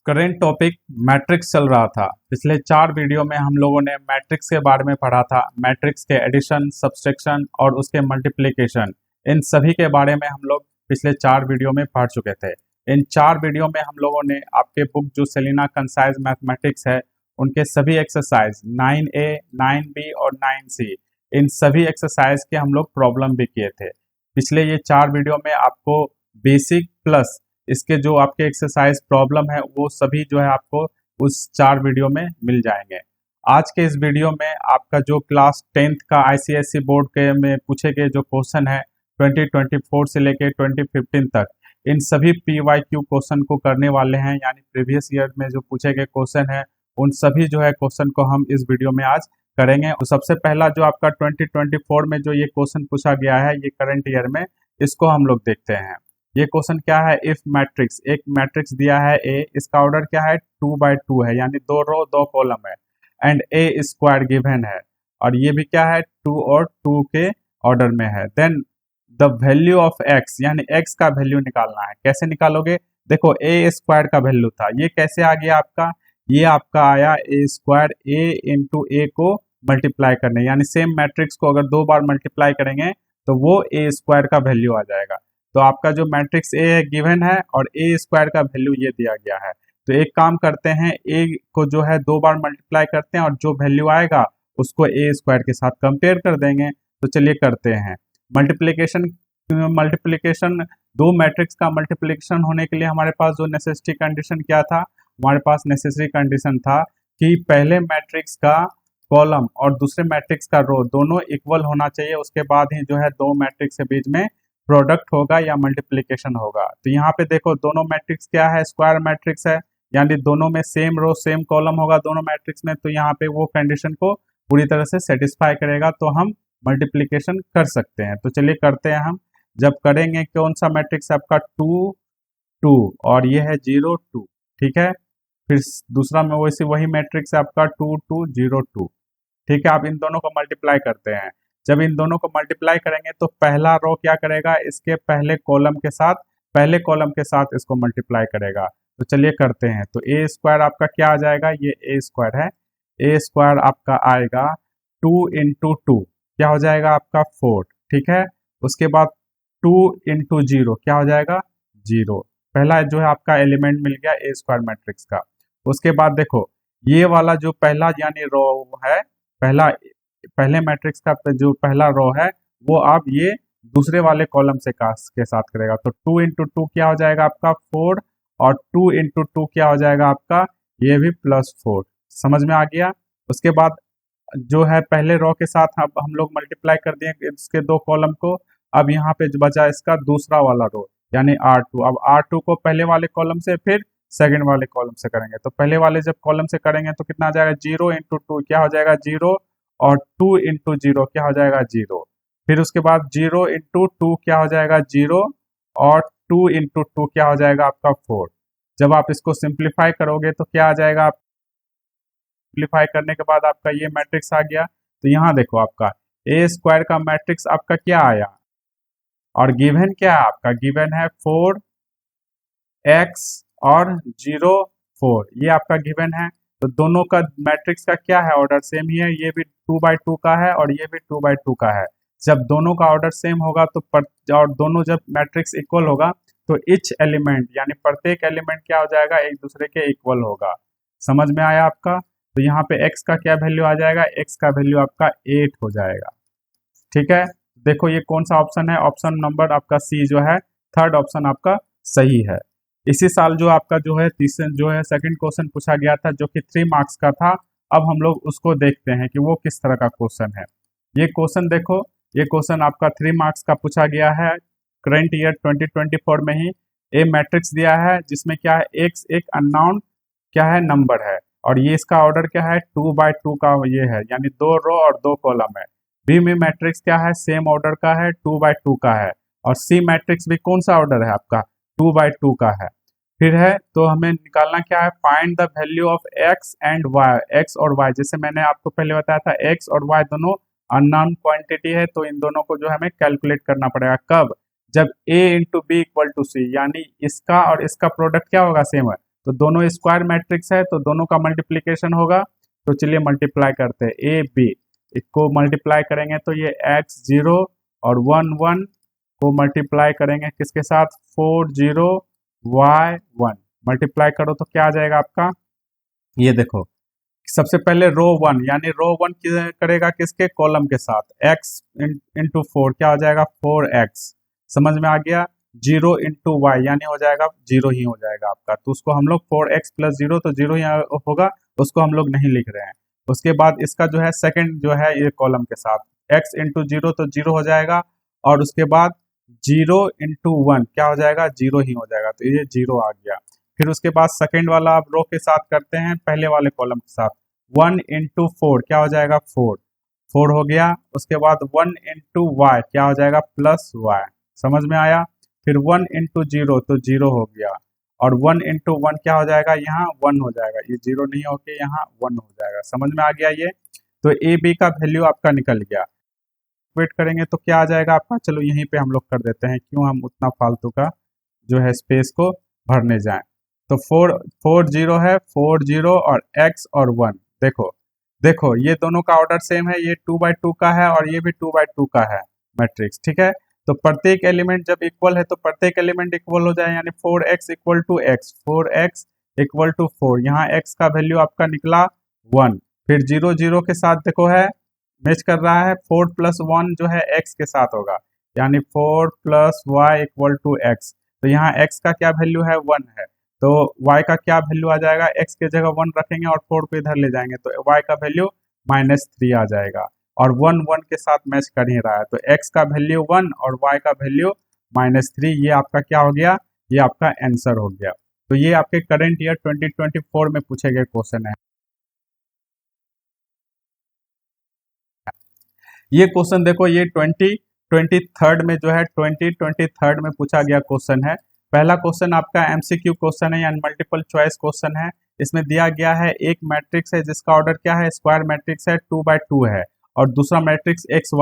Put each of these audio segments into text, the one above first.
Current topic matrix चल रहा था। पिछले 4 वीडियो में हम लोगों ने मैट्रिक्स के बारे में पढ़ा था। मैट्रिक्स के एडिशन, सब्सट्रैक्शन और उसके मल्टीप्लिकेशन, इन सभी के बारे में हम लोग पिछले 4 वीडियो में पढ़ चुके थे। इन 4 वीडियो में हम लोगों ने आपके बुक जो सेलिना कंसाइज मैथमेटिक्स है, उनके सभी एक्सरसाइज 9A, 9B और 9C, इन सभी एक्सरसाइज के हम लोग प्रॉब्लम भी किए थे। पिछले ये 4 वीडियो में आपको बेसिक प्लस इसके जो आपके एक्सरसाइज प्रॉब्लम है वो सभी जो है आपको उस 4 वीडियो में मिल जाएंगे। आज के इस वीडियो में आपका जो क्लास 10th का आईसीएसई बोर्ड के में पूछे गए जो क्वेश्चन है 2024 से लेके 2015 तक, इन सभी पीवाईक्यू क्वेश्चन को करने वाले हैं। यानी प्रीवियस ईयर में जो पूछे गए क्वेश्चन है उन सभी जो है क्वेश्चन को हम इस वीडियो में आज करेंगे। तो सबसे पहला जो आपका 2024 में जो ये क्वेश्चन पूछा गया है ये करंट ईयर में, इसको हम लोग देखते हैं। ये क्वेश्चन क्या है, इफ मैट्रिक्स, एक मैट्रिक्स दिया है ए, इसका ऑर्डर क्या है 2 by 2 है, यानी 2 रो 2 कॉलम है, एंड ए स्क्वायर गिवन है, और ये भी क्या है 2 और 2 के ऑर्डर में है। Then the value of X, यानी एक्स का वैल्यू निकालना है। कैसे निकालोगे, देखो ए स्क्वायर का वैल्यू था, ये कैसे आ गया आपका, ये आपका आया ए स्क्वायर, ए इंटू ए को मल्टीप्लाई करने, यानी सेम मैट्रिक्स को अगर 2 बार मल्टीप्लाई करेंगे तो वो ए स्क्वायर का वैल्यू आ जाएगा। तो आपका जो मैट्रिक्स ए है गिवन है और ए स्क्वायर का वैल्यू ये दिया गया है। तो एक काम करते हैं, ए को जो है 2 बार मल्टीप्लाई करते हैं और जो वैल्यू आएगा उसको ए स्क्वायर के साथ कंपेयर कर देंगे। तो चलिए करते हैं मल्टीप्लिकेशन। मल्टीप्लिकेशन, दो मैट्रिक्स का मल्टीप्लिकेशन होने के लिए हमारे पास जो नेसेसरी कंडीशन क्या था, हमारे पास नेसेसरी कंडीशन था कि पहले मैट्रिक्स का कॉलम और दूसरे मैट्रिक्स का रो दोनों इक्वल होना चाहिए, उसके बाद ही जो है दो मैट्रिक्स के बीच में प्रोडक्ट होगा या मल्टीप्लिकेशन होगा। तो यहाँ पे देखो दोनों मैट्रिक्स क्या है, स्क्वायर मैट्रिक्स है, यानी दोनों में सेम रो सेम कॉलम होगा दोनों मैट्रिक्स में। तो यहाँ पे वो कंडीशन को पूरी तरह से सेटिस्फाई करेगा, तो हम मल्टीप्लिकेशन कर सकते हैं। तो चलिए करते हैं हम। जब करेंगे कौन सा मैट्रिक्स आपका 2 2 और ये है 0 2, ठीक है। फिर दूसरा में वही मैट्रिक्स है आपका 2 2 0 2, ठीक है। आप इन दोनों को मल्टीप्लाई करते हैं। जब इन दोनों को मल्टीप्लाई करेंगे तो पहला रो क्या करेगा, इसके पहले कॉलम के साथ इसको मल्टीप्लाई करेगा। तो चलिए करते हैं। तो ए स्क्वायर आपका क्या आ जाएगा, ये ए स्क्वायर है, ए स्क्वायर आपका आएगा 2 × 2, क्या हो जाएगा आपका 4, ठीक है। उसके बाद 2 × 0 क्या हो जाएगा 0, पहला जो है आपका एलिमेंट मिल गया ए स्क्वायर मैट्रिक्स का। उसके बाद देखो ये वाला जो पहला यानी रो है, पहले मैट्रिक्स का जो पहला रो है वो अब ये दूसरे वाले कॉलम से के साथ करेगा। तो 2 × 2 क्या हो जाएगा आपका 4, और 2 × 2 क्या हो जाएगा आपका ये भी +4। समझ में आ गया। उसके बाद जो है पहले रो के साथ अब हम लोग मल्टीप्लाई कर दिए इसके दो कॉलम को। अब यहाँ पे बचा इसका दूसरा वाला रो यानी R2। अब R2 को पहले वाले कॉलम से फिर सेकंड वाले कॉलम से करेंगे। तो पहले वाले जब कॉलम से करेंगे तो कितना आ जाएगा 0 × 2 क्या हो जाएगा 0, और 2 × 0 क्या हो जाएगा 0। फिर उसके बाद 0 × 2 क्या हो जाएगा 0, और 2 × 2 क्या हो जाएगा आपका 4। जब आप इसको सिंप्लीफाई करोगे तो क्या आ जाएगा, आप सिंप्लीफाई करने के बाद आपका ये मैट्रिक्स आ गया। तो यहाँ देखो आपका ए स्क्वायर का मैट्रिक्स आपका क्या आया, और गिवन क्या है आपका, गिवन है 4x और 0 4, ये आपका गिवन है। तो दोनों का मैट्रिक्स का क्या है, ऑर्डर सेम ही है, ये भी 2 by 2 का है और ये भी 2 by 2 का है। जब दोनों का ऑर्डर सेम होगा तो और दोनों जब मैट्रिक्स इक्वल होगा तो इच एलिमेंट यानी प्रत्येक एलिमेंट क्या हो जाएगा एक दूसरे के इक्वल होगा। समझ में आया आपका। तो यहाँ पे x का क्या वैल्यू आ जाएगा, x का वैल्यू आपका 8 हो जाएगा, ठीक है। देखो ये कौन सा ऑप्शन है, ऑप्शन नंबर आपका सी जो है, थर्ड ऑप्शन आपका सही है। इसी साल जो आपका जो है सेकंड क्वेश्चन पूछा गया था जो कि 3 मार्क्स का था। अब हम लोग उसको देखते हैं कि वो किस तरह का क्वेश्चन है। ये क्वेश्चन देखो, ये क्वेश्चन आपका 3 मार्क्स का पूछा गया है करंट ईयर 2024 में ही। ए मैट्रिक्स दिया है जिसमें क्या है एक्स एक अननोन क्या है नंबर है, और ये इसका ऑर्डर क्या है 2 by 2 का ये है, यानी 2 रो और 2 कॉलम है। बी में मैट्रिक्स क्या है सेम ऑर्डर का है 2 by 2 का है, और सी मैट्रिक्स भी कौन सा ऑर्डर है आपका 2 by 2 का है। फिर है तो हमें निकालना क्या है, find the value of X and Y, X और वाई। जैसे मैंने आपको पहले बताया था एक्स और वाई दोनों अननोन क्वांटिटी है, तो इन दोनों को जो हमें कैलकुलेट करना पड़ेगा। कब, जब a × b = c, यानी इसका और इसका प्रोडक्ट क्या होगा सेम है, तो दोनों स्क्वायर मैट्रिक्स है तो दोनों का मल्टीप्लिकेशन होगा। तो चलिए मल्टीप्लाई करते हैं, ए बी को मल्टीप्लाई करेंगे तो ये एक्स 0 और 1 1 को मल्टीप्लाई करेंगे किसके साथ, 4 0 y 1 मल्टीप्लाई करो तो क्या आ जाएगा आपका, ये देखो सबसे पहले रो 1 यानी रो 1 करेगा किसके, कॉलम के साथ, x इंटू 4 क्या हो जाएगा 4x, समझ में आ गया। 0 इंटू वाई यानी हो जाएगा 0 ही हो जाएगा आपका, तो उसको हम लोग 4x प्लस 0 तो 0 ही होगा, उसको हम लोग नहीं लिख रहे हैं। उसके बाद इसका जो है सेकंड जो है ये कॉलम के साथ x इंटू 0 तो 0 हो जाएगा, और उसके बाद 0 इंटू 1 क्या हो जाएगा 0 ही हो जाएगा, तो ये 0 आ गया। फिर उसके बाद सेकंड वाला आप रो के साथ करते हैं पहले वाले कॉलम के साथ, 1 इंटू 4 क्या हो जाएगा 4 4 हो गया। उसके बाद 1 इंटू वाई क्या हो जाएगा प्लस वाई, समझ में आया। फिर 1 इंटू 0 तो 0 हो गया, और 1 इंटू 1 क्या हो जाएगा यहाँ 1 हो जाएगा, ये 0 नहीं होके यहाँ 1 हो जाएगा, समझ में आ गया ये। तो ए बी का वैल्यू आपका निकल गया। वेट करेंगे तो क्या आ जाएगा आपका, चलो यहीं पे हम लोग कर देते हैं, क्यों हम उतना फालतू का जो है स्पेस को भरने जाएं। तो 4 0 है, 4 0 और x और 1, देखो देखो ये दोनों का ऑर्डर सेम है, ये 2 बाई 2 का है और ये भी 2 बाई 2 का है मैट्रिक्स, ठीक है। तो प्रत्येक एलिमेंट जब इक्वल है तो प्रत्येक एलिमेंट इक्वल हो जाए, यानी 4x equal to X, 4x equal to 4, यहाँ x का वैल्यू आपका निकला 1। फिर 0 0 के साथ देखो है मैच कर रहा है, 4 प्लस 1 जो है x के साथ होगा, यानी 4 plus Y equal to X, तो यहाँ x का क्या वैल्यू है 1 है, तो y का क्या वैल्यू आ जाएगा, x के जगह 1 रखेंगे और 4 को इधर ले जाएंगे तो y का वैल्यू -3 आ जाएगा, और 1 1 के साथ मैच कर ही रहा है, तो x का वैल्यू 1 और y का वैल्यू -3, ये आपका क्या हो गया, ये आपका आंसर हो गया। तो ये आपके करंट ईयर 2024 में पूछे गए क्वेश्चन है। ये क्वेश्चन देखो, ये 2023 में जो है 2023 में पूछा गया क्वेश्चन है। पहला क्वेश्चन आपका एमसीक्यू क्वेश्चन है, यानी मल्टीपल चॉइस क्वेश्चन है। इसमें दिया गया है एक मैट्रिक्स है जिसका ऑर्डर क्या है, स्क्वायर मैट्रिक्स है, 2 बाई 2 है, और दूसरा मैट्रिक्स एक्स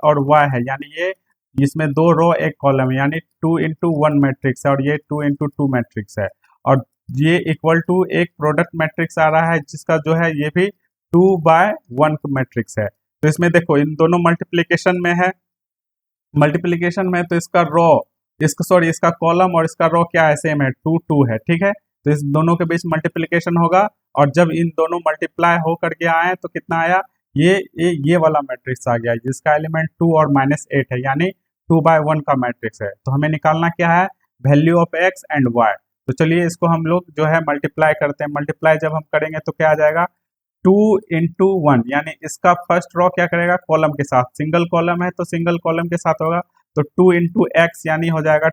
और वाई है, यानी ये इसमें 2 रो 1 कॉलम है, यानी 2 इंटू 1 मैट्रिक्स है, और ये 2 इंटू 2 मैट्रिक्स है, और ये इक्वल टू एक प्रोडक्ट मैट्रिक्स आ रहा है जिसका जो है ये भी 2 बाय 1 मैट्रिक्स है। तो इसमें देखो इन दोनों मल्टीप्लिकेशन में है, मल्टीप्लिकेशन में तो इसका रो इसका कॉलम और इसका रो क्या है, सेम है, 2 2 है, ठीक है। तो इस दोनों के बीच मल्टीप्लिकेशन होगा, और जब इन दोनों मल्टीप्लाई हो करके आए तो कितना आया, ये वाला मैट्रिक्स आ गया जिसका एलिमेंट 2 और -8 है, यानी 2 बाय 1 का मैट्रिक्स है। तो हमें निकालना क्या है, value of X and Y. तो चलिए इसको हम लोग जो है मल्टीप्लाई करते हैं, मल्टीप्लाई जब हम करेंगे तो क्या आ जाएगा 2 इंटू 1, यानी इसका फर्स्ट रो क्या करेगा, कॉलम के साथ, सिंगल कॉलम है तो सिंगल कॉलम के साथ होगा, तो 2 इंटू एक्स यानी हो जाएगा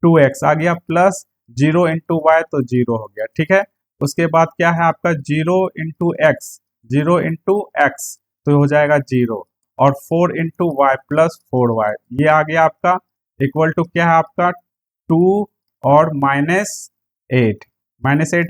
2x आ गया, प्लस 0 इंटू वाई तो 0 हो गया, ठीक है। उसके बाद क्या है आपका 0 इंटू एक्स, 0 इंटू एक्स तो हो जाएगा 0, और 4 इंटू वाई प्लस 4y, ये आ गया आपका इक्वल टू क्या है आपका 2 और -8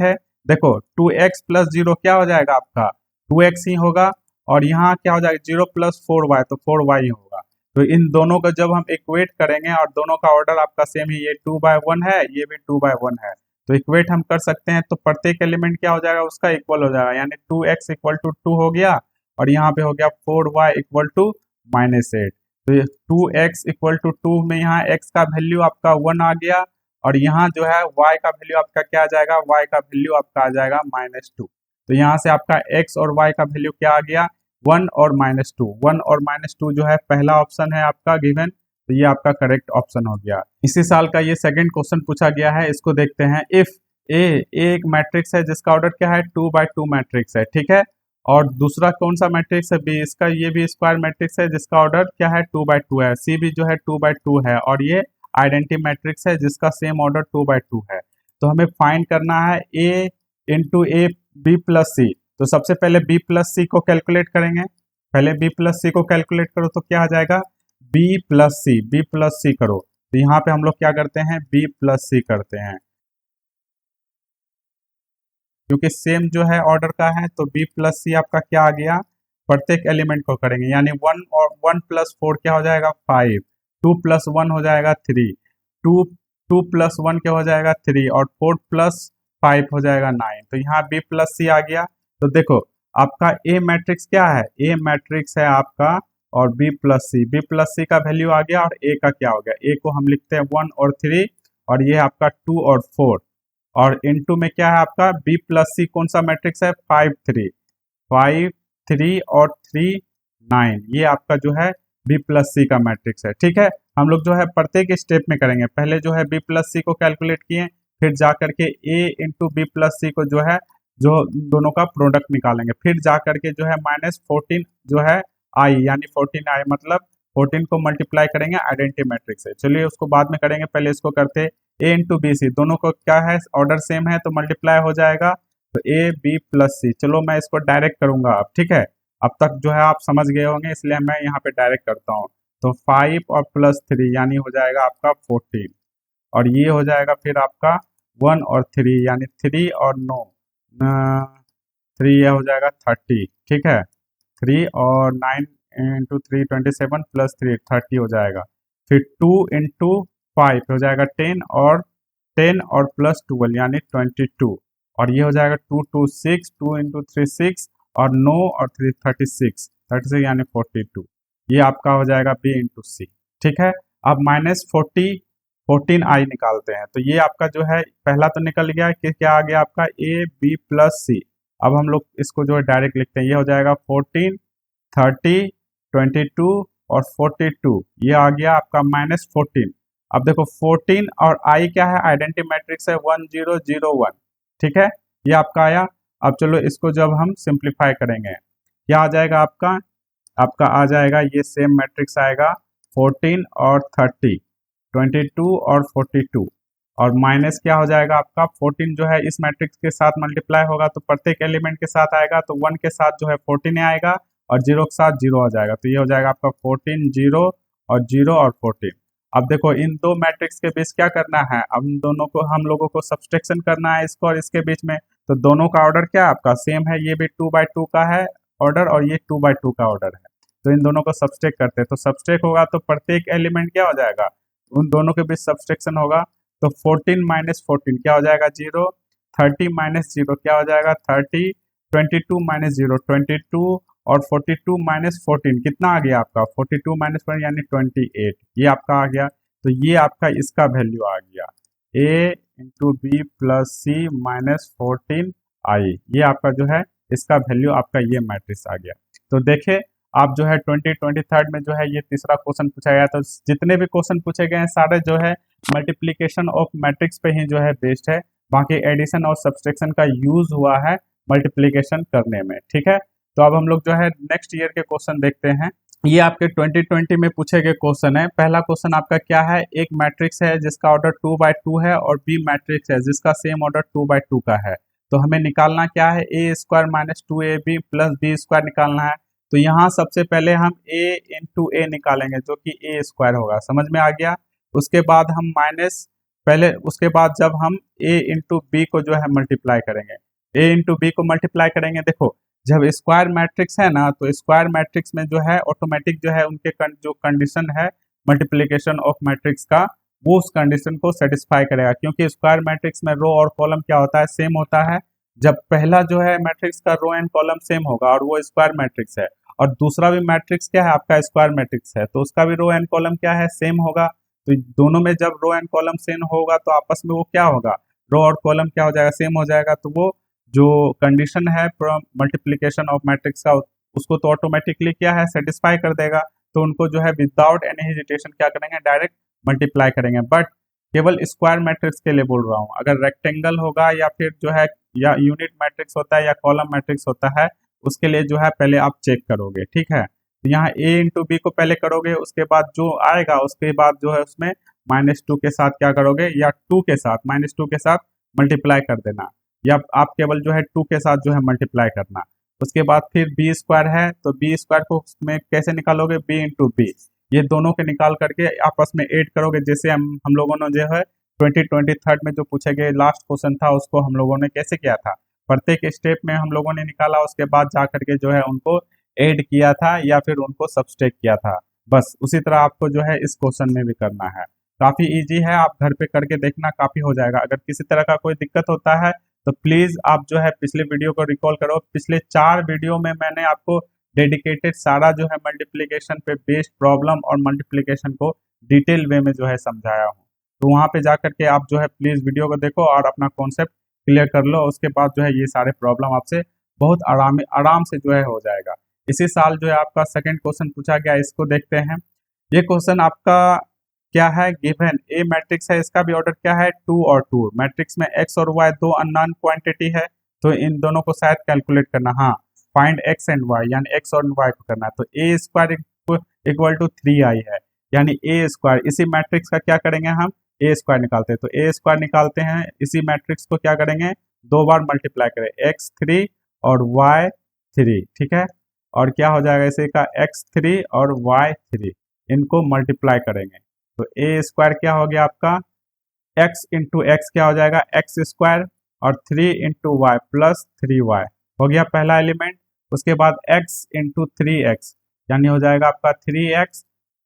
है। देखो 2x प्लस 0 क्या हो जाएगा आपका 2x ही होगा, और यहाँ क्या हो जाएगा 0 प्लस 4y तो 4y ही होगा। तो इन दोनों का जब हम इक्वेट करेंगे, और दोनों का ऑर्डर आपका सेम ही, ये 2 बाय 1 है, ये भी 2 बाय 1 है, तो इक्वेट हम कर सकते हैं, तो प्रत्येक एलिमेंट क्या हो जाएगा उसका इक्वल हो जाएगा, यानी 2x इक्वल टू 2 हो गया, और यहाँ पे हो गया 4y इक्वल टू -8। तो ये 2x इक्वल टू 2 में यहाँ x का वैल्यू आपका 1 आ गया, और यहाँ जो है y का वैल्यू आपका क्या आ जाएगा, y का वैल्यू आपका आ जाएगा -2। तो यहाँ से आपका x और y का वैल्यू क्या आ गया 1 और -2, 1 और -2 जो है पहला ऑप्शन है आपका गिवन, तो ये आपका करेक्ट ऑप्शन हो गया। इसी साल का ये सेकंड क्वेश्चन पूछा गया है, इसको देखते हैं। इफ ए एक मैट्रिक्स है जिसका ऑर्डर क्या है 2 बाई 2 मैट्रिक्स है, ठीक है, और दूसरा कौन सा मैट्रिक्स है बी, इसका ये भी स्क्वायर मैट्रिक्स है जिसका ऑर्डर क्या है 2 बाई 2 है, सी भी जो है 2 बाई 2 है, और ये आइडेंटिटी मैट्रिक्स है जिसका सेम ऑर्डर 2 बाई 2 है। तो हमें फाइंड करना है ए इंटू ए बी प्लस सी। तो सबसे पहले b प्लस सी को कैलकुलेट करेंगे, पहले b प्लस सी को कैलकुलेट करो तो क्या आ जाएगा b प्लस सी करो, तो यहाँ पे हम लोग क्या करते हैं b प्लस सी करते हैं, क्योंकि सेम जो है ऑर्डर का है, तो b प्लस सी आपका क्या आ गया, प्रत्येक एलिमेंट को करेंगे, यानी 1 और 1 प्लस 4 क्या हो जाएगा 5, 2 प्लस 1 हो जाएगा 3, 2 2 प्लस 1 क्या हो जाएगा 3 और 4 प्लस 5 हो जाएगा 9। तो यहाँ बी प्लस सी आ गया। तो देखो आपका ए मैट्रिक्स क्या है, ए मैट्रिक्स है आपका और बी प्लस सी का वैल्यू आ गया और ए का क्या हो गया, ए को हम लिखते हैं 1 और 3 और ये आपका 2 और 4 और इनटू में क्या है आपका बी प्लस सी कौन सा मैट्रिक्स है 5 3 और 3 9, ये आपका जो है बी प्लस सी का मैट्रिक्स है। ठीक है, हम लोग जो है प्रत्येक स्टेप में करेंगे, पहले जो है बी प्लस सी को कैलकुलेट किए, फिर जा करके ए इंटू बी प्लस सी को जो है जो दोनों का प्रोडक्ट निकालेंगे, फिर जा करके जो है -14 जो है आई यानी 14 आई मतलब 14 को मल्टीप्लाई करेंगे आइडेंटिटी मैट्रिक्स से। चलिए उसको बाद में करेंगे, पहले इसको करते ए इंटू बी सी, दोनों को क्या है ऑर्डर सेम है तो मल्टीप्लाई हो जाएगा, तो ए बी प्लस सी। चलो मैं इसको डायरेक्ट करूंगा अब, ठीक है, अब तक जो है आप समझ गए होंगे इसलिए मैं यहाँ पे डायरेक्ट करता हूँ। तो 5 और प्लस 3 यानी हो जाएगा आपका 14 और ये हो जाएगा फिर आपका 1 और 3 यानी 3 और 9 3 ये हो जाएगा 30। ठीक है, 3 और 9 इंटू 3 27 प्लस 3 30 हो जाएगा, फिर 2 इंटू 5 हो जाएगा 10 और प्लस 12 यानी 22 और ये हो जाएगा 2 2 6 2 इंटू 3 6 और 9 और 3 36 यानी 42, ये आपका हो जाएगा बी इंटू सी। ठीक है, अब -14 आई निकालते हैं, तो ये आपका जो है पहला तो निकल गया कि क्या आ गया आपका ए बी प्लस सी। अब हम लोग इसको जो है डायरेक्ट लिखते हैं, ये हो जाएगा 14 30 22 और 42, ये आ गया आपका -14। अब देखो 14 और आई क्या है आइडेंटिटी मैट्रिक्स है 1 0 0 1। ठीक है, ये आपका आया। अब चलो इसको जब हम सिंप्लीफाई करेंगे क्या आ जाएगा आपका आ जाएगा ये सेम मैट्रिक्स आएगा 14 और 30 22 और 42 और माइनस क्या हो जाएगा आपका 14 जो है इस मैट्रिक्स के साथ मल्टीप्लाई होगा तो प्रत्येक एलिमेंट के साथ आएगा, तो 1 के साथ जो है 14 आएगा और 0 के साथ 0 आ जाएगा, तो ये हो जाएगा आपका 14 0 और 0 और 14। अब देखो इन दो मैट्रिक्स के बीच क्या करना है, अब दोनों को हम लोगों को सब्सट्रैक्शन करना है इसको और इसके बीच में, तो दोनों का ऑर्डर क्या आपका सेम है, ये भी 2/2 का है ऑर्डर और ये 2/2 का ऑर्डर है, तो इन दोनों को सब्सट्रैक्ट करते हैं, तो सब्सट्रैक्ट होगा तो प्रत्येक एलिमेंट क्या हो जाएगा उन दोनों के बीच सब्सट्रैक्शन होगा, तो 14 माइनस 14 क्या हो जाएगा 0, 30 माइनस 0 क्या हो जाएगा 30, 22 माइनस 0 22 और 42 माइनस 14 कितना आ गया आपका 42 माइनस 1 यानी 28, ये आपका आ गया। तो ये आपका इसका वैल्यू आ गया a into B plus C minus 14 I, ये आपका जो है इसका वैल्यू आपका ये मैट्रिक्स आ गया। तो देखे आप जो है 23rd में जो है ये तीसरा क्वेश्चन पूछा गया, तो जितने भी क्वेश्चन पूछे गए हैं सारे जो है मल्टीप्लिकेशन ऑफ मैट्रिक्स पे ही जो है बेस्ड है, बाकी एडिशन और सब्सट्रैक्शन का यूज हुआ है मल्टीप्लिकेशन करने में। ठीक है, तो अब हम लोग जो है नेक्स्ट ईयर के क्वेश्चन देखते हैं, ये आपके 2020 में पूछे गए क्वेश्चन है। पहला क्वेश्चन आपका क्या है, एक मैट्रिक्स है जिसका ऑर्डर 2/2 है और बी मैट्रिक्स है जिसका सेम ऑर्डर 2/2 का है, तो हमें निकालना क्या है a square minus 2ab plus b square निकालना है। तो यहाँ सबसे पहले हम a इंटू ए निकालेंगे जो कि ए स्क्वायर होगा, समझ में आ गया। उसके बाद हम माइनस पहले उसके बाद जब हम a इंटू बी को जो है मल्टीप्लाई करेंगे, a इंटू बी को मल्टीप्लाई करेंगे, देखो जब स्क्वायर मैट्रिक्स है ना तो स्क्वायर मैट्रिक्स में जो है ऑटोमेटिक जो है उनके जो कंडीशन है मल्टीप्लिकेशन ऑफ मैट्रिक्स का वो उस कंडीशन को सेटिस्फाई करेगा, क्योंकि स्क्वायर मैट्रिक्स में रो और कॉलम क्या होता है सेम होता है। जब पहला जो है मैट्रिक्स का रो एंड कॉलम सेम होगा और वो स्क्वायर मैट्रिक्स है, और दूसरा भी मैट्रिक्स क्या है आपका स्क्वायर मैट्रिक्स है तो उसका भी रो एंड कॉलम क्या है सेम होगा, तो दोनों में जब रो एंड कॉलम सेम होगा तो आपस में वो क्या होगा रो और कॉलम क्या हो जाएगा सेम हो जाएगा, तो वो जो कंडीशन है मल्टीप्लिकेशन ऑफ मैट्रिक्स का उसको तो ऑटोमेटिकली क्या है सेटिस्फाई कर देगा, तो उनको जो है विदाउट एनी हेजिटेशन क्या करेंगे डायरेक्ट मल्टीप्लाई करेंगे। बट केवल स्क्वायर मैट्रिक्स के लिए बोल रहा हूँ, अगर रेक्टेंगल होगा या फिर जो है या यूनिट मैट्रिक्स होता है या कॉलम मैट्रिक्स होता है उसके लिए जो है पहले आप चेक करोगे। ठीक है, तो यहाँ a इंटू बी को पहले करोगे, उसके बाद जो आएगा उसके बाद जो है उसमें -2 के साथ क्या करोगे या 2 के साथ -2 के साथ मल्टीप्लाई कर देना, या आप केवल जो है 2 के साथ जो है मल्टीप्लाई करना। उसके बाद फिर बी स्क्वायर है तो बी स्क्वायर को उसमें कैसे निकालोगे b इंटू बी, ये दोनों के निकाल करके आपस में ऐड करोगे, जैसे हम लोगों ने जो है 2023 में जो पूछे गए लास्ट क्वेश्चन था उसको हम लोगों ने कैसे किया था, प्रत्येक स्टेप में हम लोगों ने निकाला उसके बाद जा करके जो है उनको ऐड किया था या फिर उनको सब्सट्रैक्ट किया था, बस उसी तरह आपको जो है इस क्वेश्चन में भी करना है। काफ़ी इजी है, आप घर पे करके देखना, काफ़ी हो जाएगा। अगर किसी तरह का कोई दिक्कत होता है तो प्लीज़ आप जो है पिछले वीडियो को रिकॉल करो। पिछले 4 वीडियो में मैंने आपको डेडिकेटेड सारा जो है मल्टीप्लिकेशन पे बेस्ड प्रॉब्लम और मल्टीप्लिकेशन को डिटेल वे में जो है समझाया हूँ। तो वहाँ पे जा करके आप जो है प्लीज़ वीडियो को देखो और अपना कॉन्सेप्ट क्लियर कर लो। उसके बाद जो है ये सारे प्रॉब्लम आपसे बहुत आराम से जो है हो जाएगा। इसी साल जो है आपका सेकंड क्वेश्चन पूछा गया, इसको देखते हैं। ये क्वेश्चन आपका क्या है, गिवन ए मैट्रिक्स है, इसका भी ऑर्डर क्या है 2 और 2। मैट्रिक्स में x और y दो अननोन क्वांटिटी है, तो इन दोनों को शायद कैलकुलेट करना। हाँ, फाइंड x एंड y, यानी x और y को करना है। तो a square equal to 3i है, यानी a स्क्वायर, इसी मैट्रिक्स का क्या करेंगे हम, a स्क्वायर निकालते हैं। तो a स्क्वायर निकालते हैं, इसी मैट्रिक्स को क्या करेंगे, 2 बार मल्टीप्लाई करें, x3 और y3, ठीक है। और क्या हो जाएगा इसे का, x3 और y3, इनको मल्टीप्लाई करेंगे। तो ए स्क्वायर क्या हो गया आपका, x इंटू एक्स क्या हो जाएगा, एक्स स्क्वायर, और 3 इंटू वाई प्लस 3y हो गया पहला एलिमेंट। उसके बाद x इंटू 3x, यानी हो जाएगा आपका 3x,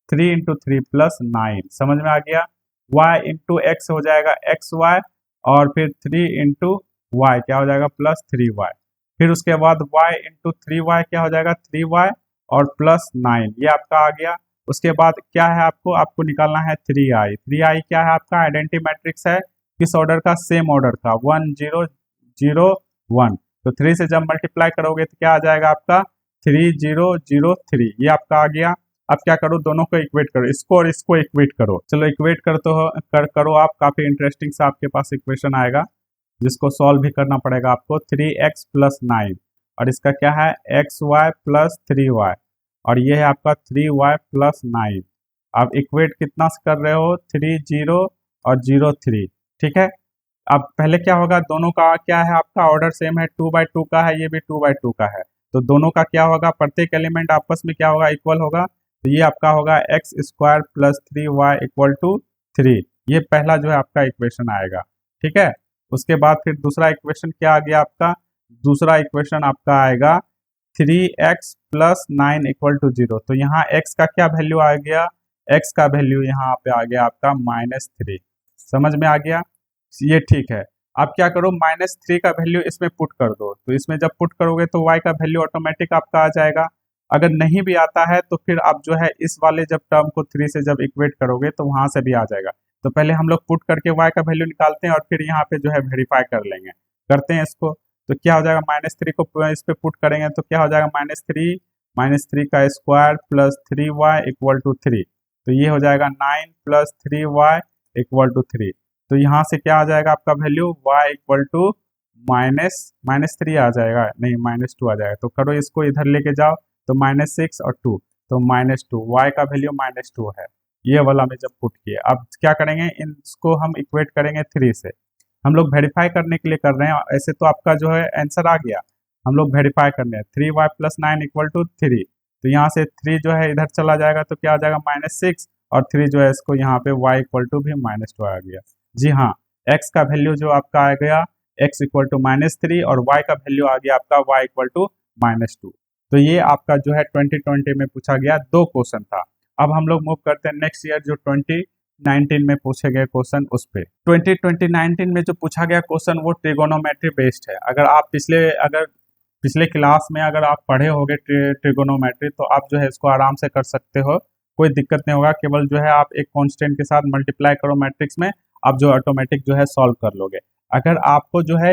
3 इंटू 3 प्लस 9, समझ में आ गया। y इंटू एक्स हो जाएगा xy, और फिर 3 इंटू वाई क्या हो जाएगा, प्लस 3y। फिर उसके बाद y इंटू 3y क्या हो जाएगा, 3y और प्लस 9, ये आपका आ गया। उसके बाद क्या है, आपको निकालना है 3i। 3i क्या है आपका, आइडेंटिटी मैट्रिक्स है, किस ऑर्डर का, सेम ऑर्डर का, 1 0 0 1। तो 3 से जब मल्टीप्लाई करोगे तो क्या आ जाएगा आपका 3 0 0 3, ये आपका आ गया। अब क्या करो, दोनों को इक्वेट करो, इसको और इसको इक्वेट करो। चलो इक्वेट करो आप, काफी इंटरेस्टिंग सा आपके पास इक्वेशन आएगा, जिसको सॉल्व भी करना पड़ेगा आपको। 3x प्लस 9, और इसका क्या है, xy प्लस 3y, और ये है आपका 3y प्लस 9। आप इक्वेट कितना से कर रहे हो, 3 0 और 0 3, ठीक है। अब पहले क्या होगा, दोनों का क्या है, आपका ऑर्डर सेम है, 2/2 का है, ये भी 2/2 का है। तो दोनों का क्या होगा, प्रत्येक एलिमेंट आपस में क्या होगा, इक्वल होगा। तो ये आपका होगा X square plus 3y equal to 3, ये पहला जो है आपका इक्वेशन आएगा, ठीक है। उसके बाद फिर दूसरा इक्वेशन क्या आ गया आपका, दूसरा इक्वेशन आपका आएगा 3x प्लस 9 इक्वल टू 0। तो यहाँ x का क्या वैल्यू आ गया, x का वैल्यू यहाँ पे आ गया आपका -3, समझ में आ गया, ये ठीक है। अब क्या करो, -3 का वैल्यू इसमें पुट कर दो। तो इसमें जब पुट करोगे तो y का वैल्यू ऑटोमेटिक आपका आ जाएगा। अगर नहीं भी आता है तो फिर आप जो है इस वाले जब टर्म को 3 से जब इक्वेट करोगे तो वहां से भी आ जाएगा। तो पहले हम लोग पुट करके y का वैल्यू निकालते हैं और फिर यहाँ पे जो है वेरीफाई कर लेंगे, करते हैं इसको। तो क्या हो जाएगा, -3 को इस पे पुट करेंगे तो क्या हो जाएगा, -3 का square plus 3y equal to 3। तो ये हो जाएगा 9 प्लस 3y इक्वल टू 3। तो यहाँ से क्या आ जाएगा आपका वैल्यू, y इक्वल टू -3 आ जाएगा, नहीं -2 आ जाएगा। तो करो इसको इधर लेके जाओ, तो -6 और 2, तो -2, y का वैल्यू -2 है, ये वाला में जब पुट किए। अब क्या करेंगे, इसको हम इक्वेट करेंगे 3 से। हम लोग वेरीफाई करने के लिए कर रहे हैं, ऐसे तो आपका जो है आंसर आ गया, हम लोग वेरीफाई करने हैं। 3y प्लस 9 इक्वल टू 3, तो यहाँ से 3 जो है इधर चला जाएगा तो क्या आ जाएगा -6, और 3 जो है इसको यहाँ पे y इक्वल टू भी -2 आ गया। जी हाँ, x का वैल्यू जो आपका आ गया x इक्वल टू -3, और y का वैल्यू आ गया आपका y इक्वल टू -2। तो ये आपका जो है 2020 में पूछा गया 2 क्वेश्चन था। अब हम लोग मूव करते हैं नेक्स्ट ईयर जो 2019 में पूछे गए क्वेश्चन उस पे। 2019 में जो पूछा गया क्वेश्चन वो ट्रिगोनोमेट्री बेस्ड है। अगर पिछले क्लास में अगर आप पढ़े होगे ट्रिगोनोमेट्री, तो आप जो है इसको आराम से कर सकते हो, कोई दिक्कत नहीं होगा। केवल जो है आप एक कांस्टेंट के साथ मल्टीप्लाई करो मैट्रिक्स में, आप जो ऑटोमेटिक जो है सॉल्व कर लोगे। अगर आपको जो है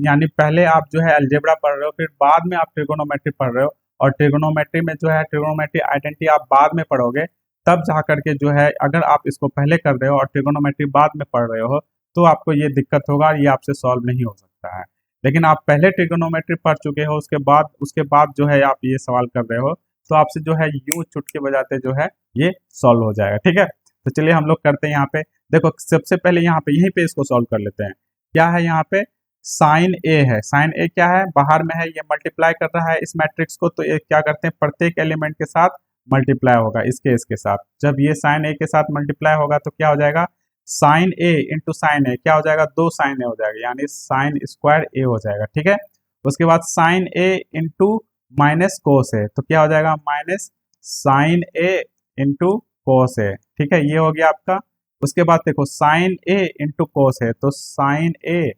यानी पहले आप जो है अलजेब्रा पढ़ रहे हो, फिर बाद में आप ट्रिगोनोमेट्री पढ़ रहे हो, और ट्रिगोनोमेट्री में जो है ट्रिगोनोमेट्री आइडेंटिटी आप बाद में पढ़ोगे, तब जा करके जो है अगर आप इसको पहले कर रहे हो और ट्रिगोनोमेट्री बाद में पढ़ रहे हो तो आपको ये दिक्कत होगा, ये आपसे सॉल्व नहीं हो सकता है। लेकिन आप पहले ट्रिगोनोमेट्री पढ़ चुके हो, उसके बाद जो है आप ये सवाल कर रहे हो, तो आपसे जो है यूं चुटकी बजाते जो है ये सॉल्व हो जाएगा, ठीक है। तो चलिए हम लोग करते हैं। यहाँ पे देखो, सबसे पहले यहाँ पे यहीं पे इसको सॉल्व कर लेते हैं। क्या है यहाँ पे, साइन ए है। साइन ए क्या है, बाहर में है, ये मल्टीप्लाई कर रहा है इस मैट्रिक्स को, तो ये क्या करते हैं, प्रत्येक एलिमेंट के साथ मल्टीप्लाई होगा, इसके साथ। जब ये साइन ए के साथ मल्टीप्लाई होगा तो क्या हो जाएगा, साइन ए इंटू साइन ए क्या हो जाएगा, 2 साइन ए हो जाएगा, यानी साइन स्क्वायर ए हो जाएगा, ठीक है। उसके बाद साइन ए इंटू माइनस कोस ए, तो क्या हो जाएगा, माइनस साइन ए इंटू कोस ए, ठीक है। ये हो गया आपका उसके बाद देखो साइन ए इंटू कोस है, तो साइन ए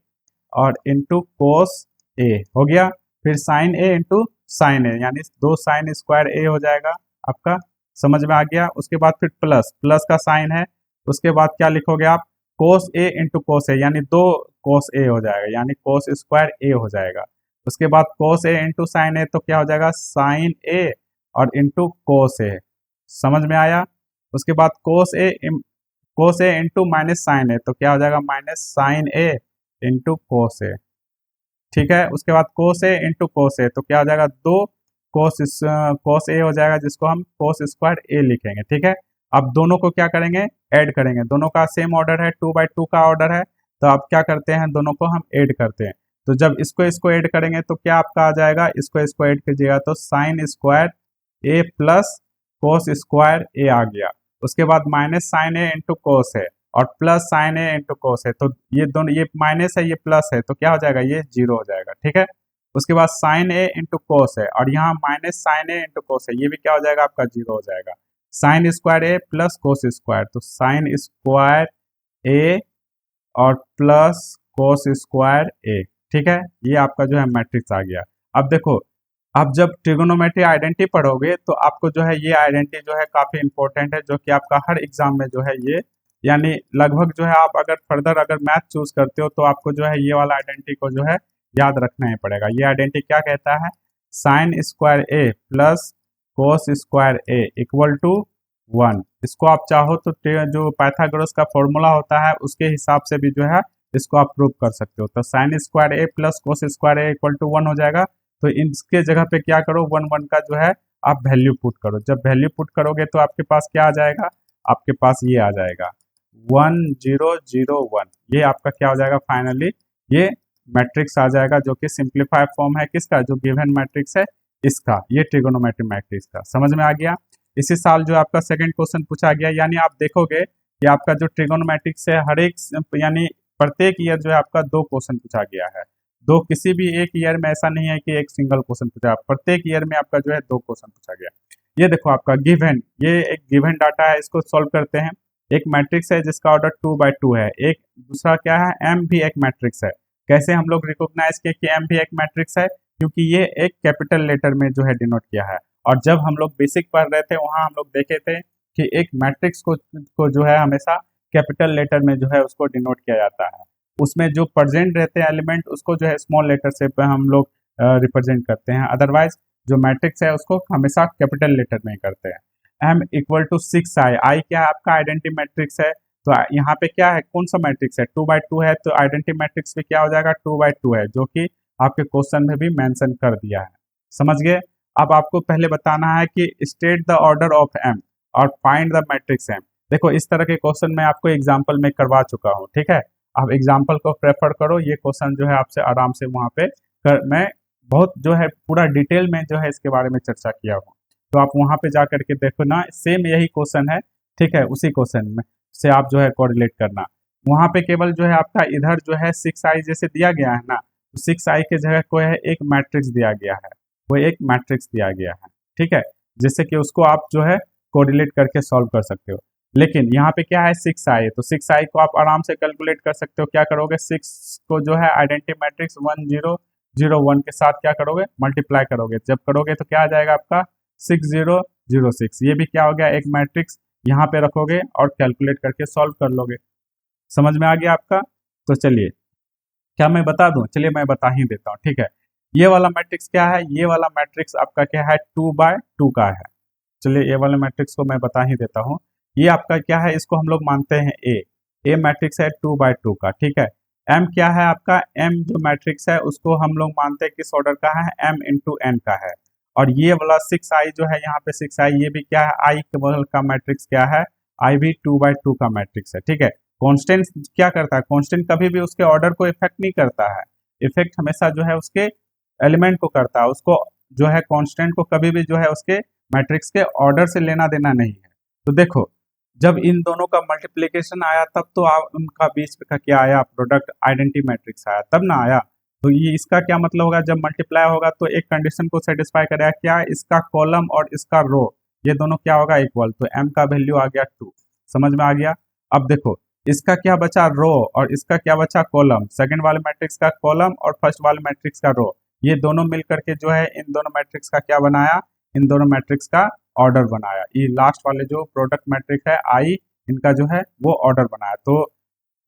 और इंटू कोस ए हो गया। फिर साइन ए इंटू साइन ए, यानी दो साइन स्क्वायर ए हो जाएगा आपका, समझ में आ गया। उसके बाद फिर प्लस, प्लस का साइन है, उसके बाद क्या लिखोगे आप, कोस ए इंटू कोस ए, यानी दो कोस ए हो जाएगा, यानी कोस स्क्वायर ए हो जाएगा। उसके बाद कोस ए इंटू साइन ए, तो क्या हो जाएगा, साइन ए और इंटू कोस ए, समझ में आया। उसके बाद कोस ए इंटू माइनस साइन ए, तो क्या हो जाएगा, माइनस साइन ए इंटू कोस ए, ठीक है। उसके बाद कोस ए इंटू कोस ए, तो क्या हो जाएगा, दो कोस ए हो जाएगा, जिसको हम कोस स्क्वायर ए लिखेंगे, ठीक है। अब दोनों को क्या करेंगे, ऐड करेंगे, दोनों का सेम ऑर्डर है, 2/2 का ऑर्डर है, तो अब क्या करते हैं, दोनों को हम ऐड करते हैं। तो जब इसको ऐड करेंगे तो क्या आपका आ जाएगा, इसको ऐड कीजिएगा तो sine square A plus cos square ए आ गया। उसके बाद माइनस साइन ए इंटू कोस है और प्लस साइन ए इंटू कोस है, तो ये दोनों, ये माइनस है ये प्लस है, तो क्या हो जाएगा, ये जीरो हो जाएगा, ठीक है। उसके बाद साइन ए इंटू कोस है और यहाँ माइनस साइन ए इंटू कोस है, ये भी क्या हो जाएगा आपका, जीरो हो जाएगा। Sign square A plus cos square, तो साइन स्क्वायर ए और प्लस कोस स्क्वायर ए, ठीक है। ये आपका जो है मैट्रिक्स आ गया। अब देखो, अब जब ट्रिगोनोमेट्री आइडेंटिटी पढ़ोगे तो आपको जो है ये आइडेंटिटी जो है काफी इंपॉर्टेंट है, जो कि आपका हर एग्जाम में जो है ये, यानी लगभग जो है आप अगर फर्दर अगर मैथ चूज करते हो तो आपको जो है ये वाला आइडेंटिटी को जो है याद रखना ही पड़ेगा। ये आइडेंटिटी क्या कहता है, sine square A plus cos square A equal to 1। इसको आप चाहो तो जो पाइथागोरस का फॉर्मूला होता है उसके हिसाब से भी जो है इसको आप प्रूव कर सकते हो। तो sine square A plus cos square A equal to 1 हो जाएगा। तो इसके जगह पे क्या करो, 1 का जो है आप वैल्यू पुट करो। जब वैल्यू पुट करोगे तो आपके पास क्या आ जाएगा, आपके पास ये आ जाएगा 1001। ये आपका क्या हो जाएगा, फाइनली ये मैट्रिक्स आ जाएगा, जो कि सिंप्लीफाइड फॉर्म है किसका, जो गिवन मैट्रिक्स है इसका, ये ट्रिगोनोमेट्रिक मैट्रिक्स का, समझ में आ गया। इसी साल जो आपका सेकंड क्वेश्चन पूछा गया, यानी आप देखोगे कि आपका जो ट्रिगोनोमेट्रिक्स है हर एक, यानी प्रत्येक ईयर जो है आपका 2 क्वेश्चन पूछा गया है। दो, किसी भी एक ईयर में ऐसा नहीं है कि एक सिंगल क्वेश्चन पूछा, प्रत्येक ईयर में आपका जो है 2 क्वेश्चन पूछा गया। ये देखो आपका गिवन, ये एक गिवन डाटा है, इसको सॉल्व करते हैं। एक मैट्रिक्स है जिसका ऑर्डर 2/2 है, एक दूसरा क्या है, एम भी एक मैट्रिक्स है। कैसे हम लोग रिकॉग्नाइज किए कि एम भी एक मैट्रिक्स है, क्योंकि ये एक कैपिटल लेटर में जो है डिनोट किया है। और जब हम लोग बेसिक पढ़ रहे थे वहां हम लोग देखे थे कि एक मैट्रिक्स को जो है हमेशा कैपिटल लेटर में जो है उसको डिनोट किया जाता है। उसमें जो प्रेजेंट रहते हैं एलिमेंट उसको जो है स्मॉल लेटर से हम लोग रिप्रेजेंट करते हैं, अदरवाइज जो मैट्रिक्स है उसको हमेशा कैपिटल लेटर में करते हैं। m इक्वल टू 6i, आई क्या है आपका आइडेंटिटी मैट्रिक्स है। तो यहाँ पे क्या है, कौन सा मैट्रिक्स है, 2/2 है, तो आइडेंटिटी मैट्रिक्स पे क्या हो जाएगा, 2/2 है, जो कि आपके क्वेश्चन में भी मेंशन कर दिया है, समझ गए। अब आपको पहले बताना है कि state the order of m और फाइंड द मैट्रिक्स m। देखो इस तरह के क्वेश्चन मैं आपको एग्जाम्पल में करवा चुका हूँ, ठीक है। आप एग्जाम्पल को प्रेफर करो, ये क्वेश्चन जो है आपसे आराम से वहाँ पे मैं बहुत जो है पूरा डिटेल में जो है इसके बारे में चर्चा किया हूँ। तो आप वहाँ पे जा करके देखो ना, सेम यही क्वेश्चन है, ठीक है। उसी क्वेश्चन में से आप जो है कोरिलेट करना। वहाँ पे केवल जो है आपका इधर जो है 6i जैसे दिया गया है ना, तो 6i के जगह को है एक मैट्रिक्स दिया गया है, वो एक मैट्रिक्स दिया गया है, ठीक है, जिससे कि उसको आप जो है कोरिलेट करके सॉल्व कर सकते हो। लेकिन यहाँ पे क्या है 6i, तो 6i को आप आराम से कैलकुलेट कर सकते हो। क्या करोगे, 6 को जो है आइडेंटिटी मैट्रिक्स 1001 के साथ क्या करोगे, मल्टीप्लाई करोगे। जब करोगे तो क्या आ जाएगा आपका 6006। ये भी क्या हो गया, एक मैट्रिक्स, यहाँ पे रखोगे और कैलकुलेट करके सॉल्व कर लोगे। समझ में आ गया आपका। तो चलिए क्या मैं बता दूं, चलिए मैं बता ही देता हूँ, ठीक है। ये वाला मैट्रिक्स क्या है, ये वाला मैट्रिक्स आपका क्या है, 2/2 का है। चलिए ये वाले मैट्रिक्स को मैं बता ही देता हूँ। ये आपका क्या है, इसको हम लोग मानते हैं ए मैट्रिक्स है 2/2 का, ठीक है। एम क्या है आपका, एम जो मैट्रिक्स है उसको हम लोग मानते हैं किस ऑर्डर का है, m इंटू n का है। और ये वाला 6i जो है यहाँ पे 6i, ये भी क्या है, i के बगल का मैट्रिक्स क्या है, i भी 2/2 का मैट्रिक्स है, ठीक है। कांस्टेंट क्या करता है, कांस्टेंट कभी भी उसके ऑर्डर को इफेक्ट नहीं करता है, इफेक्ट हमेशा जो है उसके एलिमेंट को करता है। उसको जो है कांस्टेंट को कभी भी जो है उसके मैट्रिक्स के ऑर्डर से लेना देना नहीं है। तो देखो जब इन दोनों का मल्टीप्लिकेशन आया तब तो उनका बीच का क्या आया, प्रोडक्ट आइडेंटिटी मैट्रिक्स आया, तब ना आया। तो ये इसका क्या मतलब होगा, जब मल्टीप्लाई होगा तो एक कंडीशन को सेटिस्फाई करेगा, क्या, इसका कॉलम और इसका रो ये दोनों क्या होगा, इक्वल। तो m का वैल्यू आ गया 2, समझ में आ गया। अब देखो इसका क्या बचा, रो, और इसका क्या बचा, कॉलम। सेकंड वाले मैट्रिक्स का कॉलम और फर्स्ट वाले मैट्रिक्स का रो, ये दोनों मिल करके जो है इन दोनों मैट्रिक्स का क्या बनाया, इन दोनों मैट्रिक्स का ऑर्डर बनाया। ये लास्ट वाले जो प्रोडक्ट मैट्रिक्स है आई, इनका जो है वो ऑर्डर बनाया। तो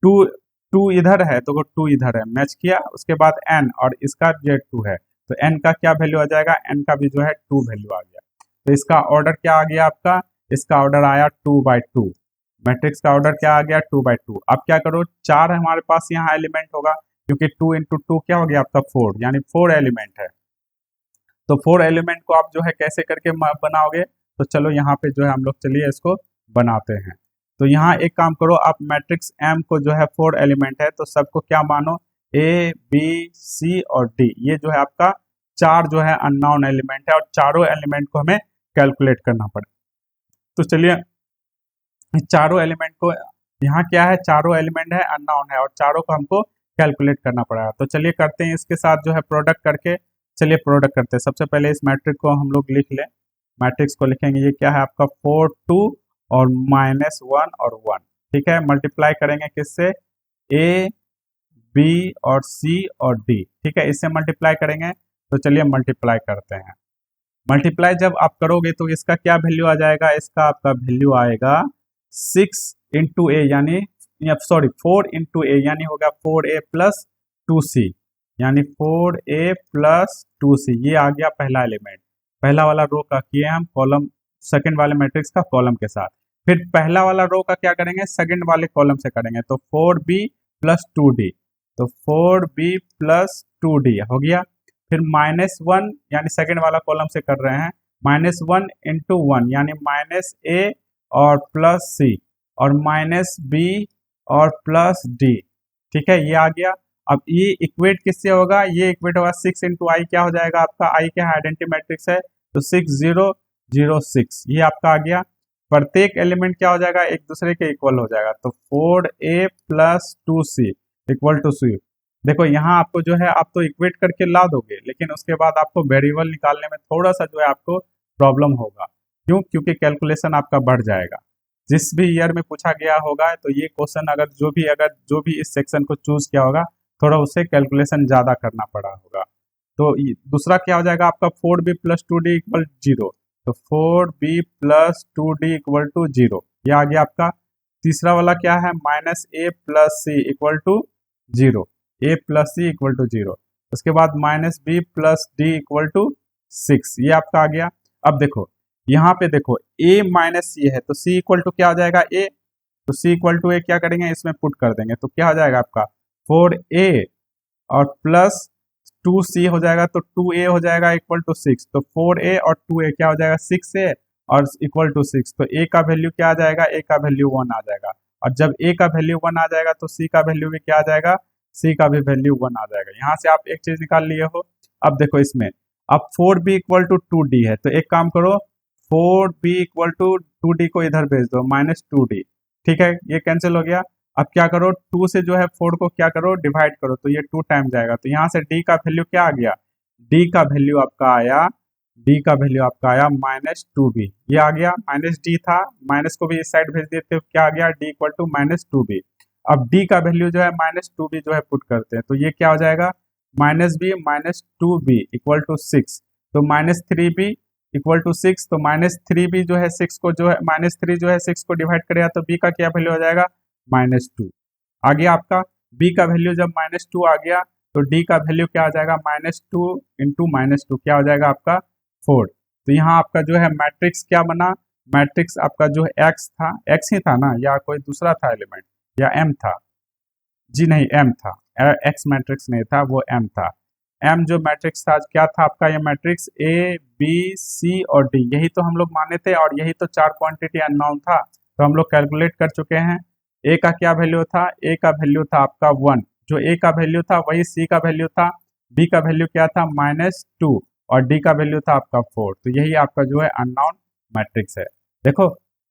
टू टू इधर है तो वो टू इधर है, मैच किया। उसके बाद एन और इसका जेड टू है, तो एन का क्या वैल्यू आ जाएगा, एन का भी जो है टू वैल्यू आ गया। तो इसका ऑर्डर क्या आ गया आपका, इसका ऑर्डर आया 2/2। मैट्रिक्स का ऑर्डर क्या आ गया, 2/2। अब क्या करो, चार हमारे पास यहाँ एलिमेंट होगा, क्योंकि 2 × 2 क्या हो गया आपका 4, यानी 4 एलिमेंट है। तो 4 एलिमेंट को आप जो है कैसे करके बनाओगे, तो चलो यहाँ पे जो है हम लोग चलिए इसको बनाते हैं। तो यहाँ एक काम करो, आप मैट्रिक्स एम को जो है 4 एलिमेंट है तो सबको क्या मानो, ए बी सी और डी, ये जो है आपका चार जो है अननोन एलिमेंट है, और चारों एलिमेंट को हमें कैलकुलेट करना पड़े। तो चलिए चारों एलिमेंट को, यहाँ क्या है, चारों एलिमेंट है अननोन है और चारों को हमको कैलकुलेट करना पड़ेगा। तो चलिए करते हैं इसके साथ जो है प्रोडक्ट करके। चलिए प्रोडक्ट करते हैं। सबसे पहले इस मैट्रिक्स को हम लोग लिख लें। मैट्रिक्स को लिखेंगे, ये क्या है आपका 4 2 और -1 और 1, ठीक है। मल्टीप्लाई करेंगे किससे, ए बी और सी और डी, ठीक है, इससे मल्टीप्लाई करेंगे। तो चलिए मल्टीप्लाई करते हैं। मल्टीप्लाई जब आप करोगे तो इसका क्या वैल्यू आ जाएगा, इसका आपका वैल्यू आएगा 6 × a, यानी सॉरी 4 × a, यानी होगा 4a + 2c, यानी 4a + 2c। ये आ गया पहला एलिमेंट। पहला वाला रो का किए हम कॉलम, सेकंड वाले मैट्रिक्स का कॉलम के साथ। फिर पहला वाला रो का क्या करेंगे, सेकंड वाले कॉलम से करेंगे। तो 4b + 2d, तो 4b + 2d हो गया। फिर -1, यानी सेकंड वाला कॉलम से कर रहे हैं, -1 × 1, यानी -a और +c और -b और +d, ठीक है, ये आ गया। अब ये इक्वेट किससे होगा, ये इक्वेट होगा 6 × i, क्या हो जाएगा आपका, i क्या है, आइडेंटिटी मैट्रिक्स है, तो 6 0 0 6, ये आपका आ गया। प्रत्येक एलिमेंट क्या हो जाएगा, एक दूसरे के इक्वल हो जाएगा। तो 4a + 2c = c। देखो यहाँ आपको जो है, आप तो इक्वेट करके ला दोगे, लेकिन उसके बाद आपको वेरिएबल निकालने में थोड़ा सा जो है आपको प्रॉब्लम होगा। क्यों, क्योंकि कैलकुलेशन आपका बढ़ जाएगा। जिस भी ईयर में पूछा गया होगा, तो ये क्वेश्चन अगर जो भी इस सेक्शन को चूज किया होगा, थोड़ा उसे कैलकुलेशन ज्यादा करना पड़ा होगा। तो दूसरा क्या हो जाएगा आपका 4b + 2d = 0, तो 4b + 2d = 0, ये आ गया आपका। तीसरा वाला क्या है, -a + c = 0, a + c = 0। उसके बाद -b + d = 6, ये आपका आ गया। अब देखो यहाँ पे देखो a - c है, तो c = क्या हो जाएगा, a, तो c = a क्या करेंगे, इसमें पुट कर देंगे, तो क्या हो जाएगा आपका 4a और प्लस 2c हो जाएगा, तो 2a हो जाएगा = 6, तो 4a और 2a क्या हो जाएगा, 6a और = 6, तो a का वैल्यू क्या आ जाएगा, a का वैल्यू 1 आ जाएगा। और जब a का वैल्यू 1 आ जाएगा तो c का वैल्यू भी क्या आ जाएगा, c का भी वैल्यू 1 आ जाएगा। यहाँ से आप एक चीज निकाल लिए हो। अब देखो इसमें, अब 4b = 2d है, तो एक काम करो, 4b = 2d को इधर भेज दो, -2d, ठीक है, ये कैंसिल हो गया। अब क्या करो, 2 से जो है 4 को क्या करो, डिवाइड करो, तो ये 2 टाइम जाएगा। तो यहाँ से d का वैल्यू क्या आ गया, d का वैल्यू आपका आया, d का वैल्यू आपका आया -2b, ये आ गया। -d था, माइनस को भी इस साइड भेज देते हो, क्या आ गया, d = -2b। अब d का वैल्यू जो है -2b जो है पुट करते हैं, तो ये क्या हो जाएगा, -b - 2b = 6, तो -3b = 6, तो -3b जो है 6 को जो है -3 जो है 6 को डिवाइड करेगा, तो b का क्या वैल्यू हो जाएगा, -2 आ गया आपका। b का वैल्यू जब -2 आ गया, तो d का वैल्यू क्या आ जाएगा, -2 × -2 क्या हो जाएगा आपका 4। तो यहाँ आपका जो है मैट्रिक्स क्या बना, मैट्रिक्स आपका जो है x था, x ही था ना, या कोई दूसरा था एलिमेंट, या m था, जी नहीं m था, x मैट्रिक्स नहीं था, वो m था। m जो मैट्रिक्स था क्या था आपका, ये मैट्रिक्स a b c और d, यही तो हम लोग माने थे, और यही तो 4 क्वांटिटी अननोन था, तो हम लोग कैलकुलेट कर चुके हैं। a का क्या वैल्यू था, a का वैल्यू था आपका 1, जो a का वैल्यू था वही c का वैल्यू था, b का वैल्यू क्या था -2 और d का वैल्यू था आपका 4, तो यही आपका जो है अननोन मैट्रिक्स है। देखो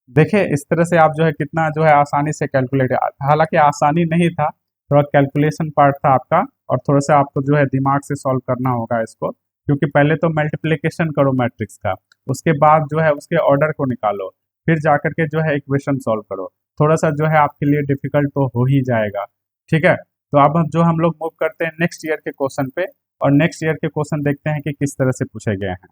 देखे इस तरह से आप जो है कितना जो है आसानी से कैलकुलेट, हालांकि आसानी नहीं था, थोड़ा कैलकुलेशन पार्ट था आपका, और थोड़ा सा आपको जो है दिमाग से सॉल्व करना होगा इसको, क्योंकि पहले तो मल्टीप्लिकेशन करो मैट्रिक्स का, उसके बाद जो है उसके ऑर्डर को निकालो, फिर जाकर के जो है इक्वेशन सॉल्व करो। थोड़ा सा जो है आपके लिए डिफिकल्ट तो हो ही जाएगा। ठीक है, तो अब हम लोग मूव करते हैं नेक्स्ट ईयर के क्वेश्चन पे, और नेक्स्ट ईयर के क्वेश्चन देखते हैं कि किस तरह से पूछे गए हैं।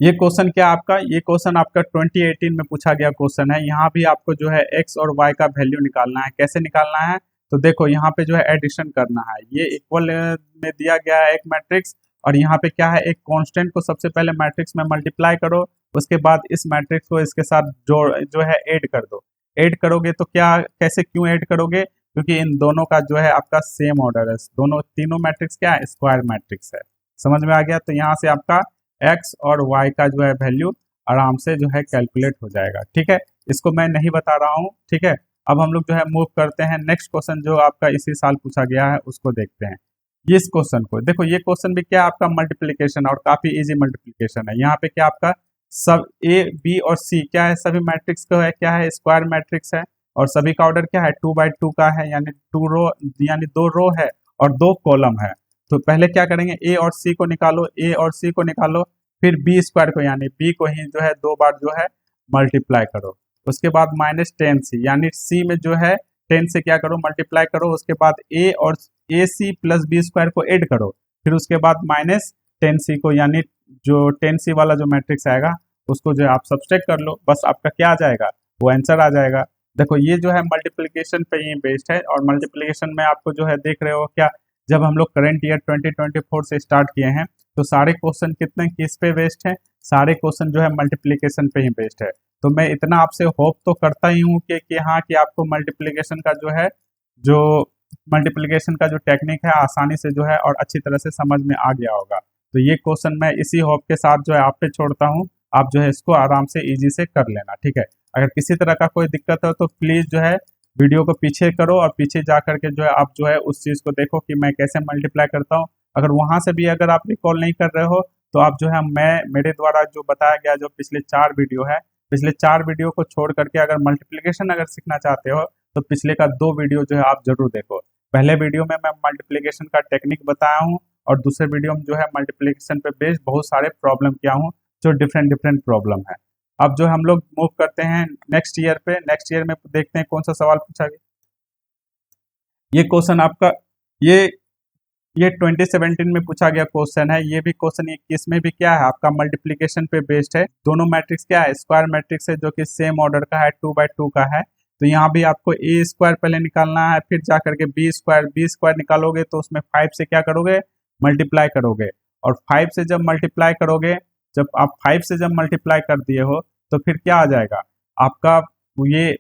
ये क्वेश्चन क्या आपका, ये क्वेश्चन आपका 2018 में पूछा गया क्वेश्चन है। यहाँ भी आपको जो है एक्स और वाई का वैल्यू निकालना है। कैसे निकालना है, तो देखो यहाँ पे जो है एडिशन करना है। ये इक्वल में दिया गया है एक मैट्रिक्स, और यहाँ पे क्या है, एक कांस्टेंट को सबसे पहले मैट्रिक्स में मल्टीप्लाई करो, उसके बाद इस मैट्रिक्स को इसके साथ जोड़ जो है ऐड कर दो। ऐड करोगे तो क्या, कैसे क्यों ऐड करोगे, क्योंकि इन दोनों का जो है आपका सेम ऑर्डर है। दोनों तीनों मैट्रिक्स क्या है, स्क्वायर मैट्रिक्स है। समझ में आ गया, तो यहाँ से आपका एक्स और वाई का जो है वैल्यू आराम से जो है कैलकुलेट हो जाएगा। ठीक है, इसको मैं नहीं बता रहा हूँ। ठीक है, अब हम लोग जो है मूव करते हैं नेक्स्ट क्वेश्चन जो आपका इसी साल पूछा गया है, उसको देखते हैं। इस क्वेश्चन को देखो, ये क्वेश्चन भी क्या है आपका मल्टीप्लीकेशन, और काफी इजी मल्टीप्लीकेशन है। यहाँ पे क्या आपका सब ए बी और सी क्या है, सभी मैट्रिक्स को है क्या है, स्क्वायर मैट्रिक्स है, और सभी का ऑर्डर क्या है, 2 by 2 का है, यानी 2 रो, यानी 2 रो है और 2 कॉलम है। तो पहले क्या करेंगे, ए और सी को निकालो, ए और सी को निकालो, फिर बी स्क्वायर को यानी बी को ही जो है 2 बार जो है मल्टीप्लाई करो। उसके बाद -10c यानी सी में जो है 10 से क्या करो, मल्टीप्लाई करो। उसके बाद ए और ए सी प्लस बी स्क्वायर को ऐड करो, फिर उसके बाद -10c को, यानी जो 10c वाला जो मैट्रिक्स आएगा उसको जो है आप सब्सट्रैक्ट कर लो, बस आपका क्या आ जाएगा, वो आंसर आ जाएगा। देखो ये जो है मल्टीप्लिकेशन पे ही बेस्ड है, और मल्टीप्लिकेशन में आपको जो है देख रहे हो क्या, जब हम लोग करंट ईयर 2024 से स्टार्ट किए हैं तो सारे क्वेश्चन कितने किस पे बेस्ड है, सारे क्वेश्चन जो है मल्टीप्लिकेशन पे ही बेस्ड है। तो मैं इतना आपसे होप तो करता ही हूँ कि हाँ, कि आपको मल्टीप्लिकेशन का जो है, जो मल्टीप्लिकेशन का जो टेक्निक है आसानी से जो है और अच्छी तरह से समझ में आ गया होगा। तो ये क्वेश्चन मैं इसी होप के साथ जो है आप पे छोड़ता हूँ, आप जो है इसको आराम से इजी से कर लेना। ठीक है, अगर किसी तरह का कोई दिक्कत हो तो प्लीज जो है वीडियो को पीछे करो, और पीछे जा करके जो है आप जो है उस चीज को देखो कि मैं कैसे मल्टीप्लाई करता हूँ। अगर वहां से भी अगर आप रिकॉल नहीं कर रहे हो तो आप जो है, मैं मेरे द्वारा जो बताया गया जो पिछले 4 वीडियो है, पिछले 4 वीडियो को छोड़ करके अगर मल्टीप्लिकेशन अगर सीखना चाहते हो तो पिछले का 2 वीडियो जो है आप जरूर देखो। पहले वीडियो में मैं मल्टीप्लिकेशन का टेक्निक बताया हूँ, और दूसरे वीडियो में जो है मल्टीप्लिकेशन पे बेस्ड बहुत सारे प्रॉब्लम किया हूँ, जो डिफरेंट डिफरेंट प्रॉब्लम है। अब जो हम लोग मूव करते हैं नेक्स्ट ईयर पे, नेक्स्ट ईयर में देखते हैं कौन सा सवाल पूछा गया। ये क्वेश्चन आपका, ये ये 2017 में पूछा गया क्वेश्चन है। ये भी क्वेश्चन 21 में भी क्या है आपका मल्टीप्लिकेशन पे बेस्ड है। दोनों मैट्रिक्स क्या है, स्क्वायर मैट्रिक्स है, जो कि सेम ऑर्डर का है, 2 by 2 का है। तो यहाँ भी आपको ए स्क्वायर पहले निकालना है, फिर जा करके बी स्क्वायर निकालोगे तो उसमें 5 से क्या करोगे, मल्टीप्लाई करोगे, और 5 से जब मल्टीप्लाई करोगे, जब आप 5 से जब मल्टीप्लाई कर दिए हो तो फिर क्या आ जाएगा आपका, ये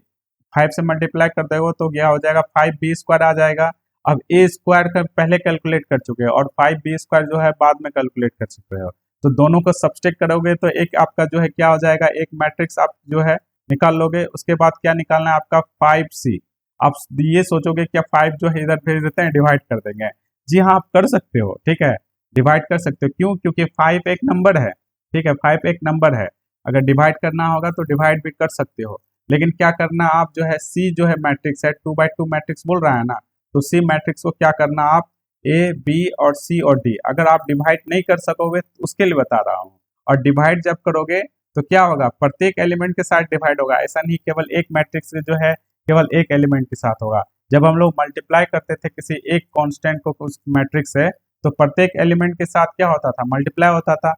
5 से मल्टीप्लाई कर दोगे तो क्या हो जाएगा, 5b² आ जाएगा। अब ए स्क्वायर का पहले कैलकुलेट कर चुके हो, और 5b² जो है बाद में कैलकुलेट कर चुके हो, तो दोनों को सब्सट्रैक्ट करोगे तो एक आपका जो है क्या हो जाएगा, एक मैट्रिक्स आप जो है निकाल लोगे। उसके बाद क्या निकालना है आपका 5c। आप ये सोचोगे क्या 5 जो है इधर भेज देते हैं, डिवाइड कर देंगे। जी हाँ, आप कर सकते हो। ठीक है, डिवाइड कर सकते हो, क्यों, क्योंकि 5 एक नंबर है। ठीक है, 5 एक नंबर है, अगर डिवाइड करना होगा तो डिवाइड भी कर सकते हो। लेकिन क्या करना, आप जो है सी जो है मैट्रिक्स है, 2 by 2 मैट्रिक्स बोल रहा है ना, तो सी मैट्रिक्स को क्या करना, आप ए बी और सी और डी, अगर आप डिवाइड नहीं कर सकोगे तो उसके लिए बता रहा हूँ। और डिवाइड जब करोगे तो क्या होगा, प्रत्येक एलिमेंट के साथ डिवाइड होगा, ऐसा नहीं केवल एक मैट्रिक्स से जो है केवल एक एलिमेंट के साथ होगा। जब हम लोग मल्टीप्लाई करते थे किसी एक कांस्टेंट को उस मैट्रिक्स से, तो प्रत्येक एलिमेंट के साथ क्या होता था, मल्टीप्लाई होता था।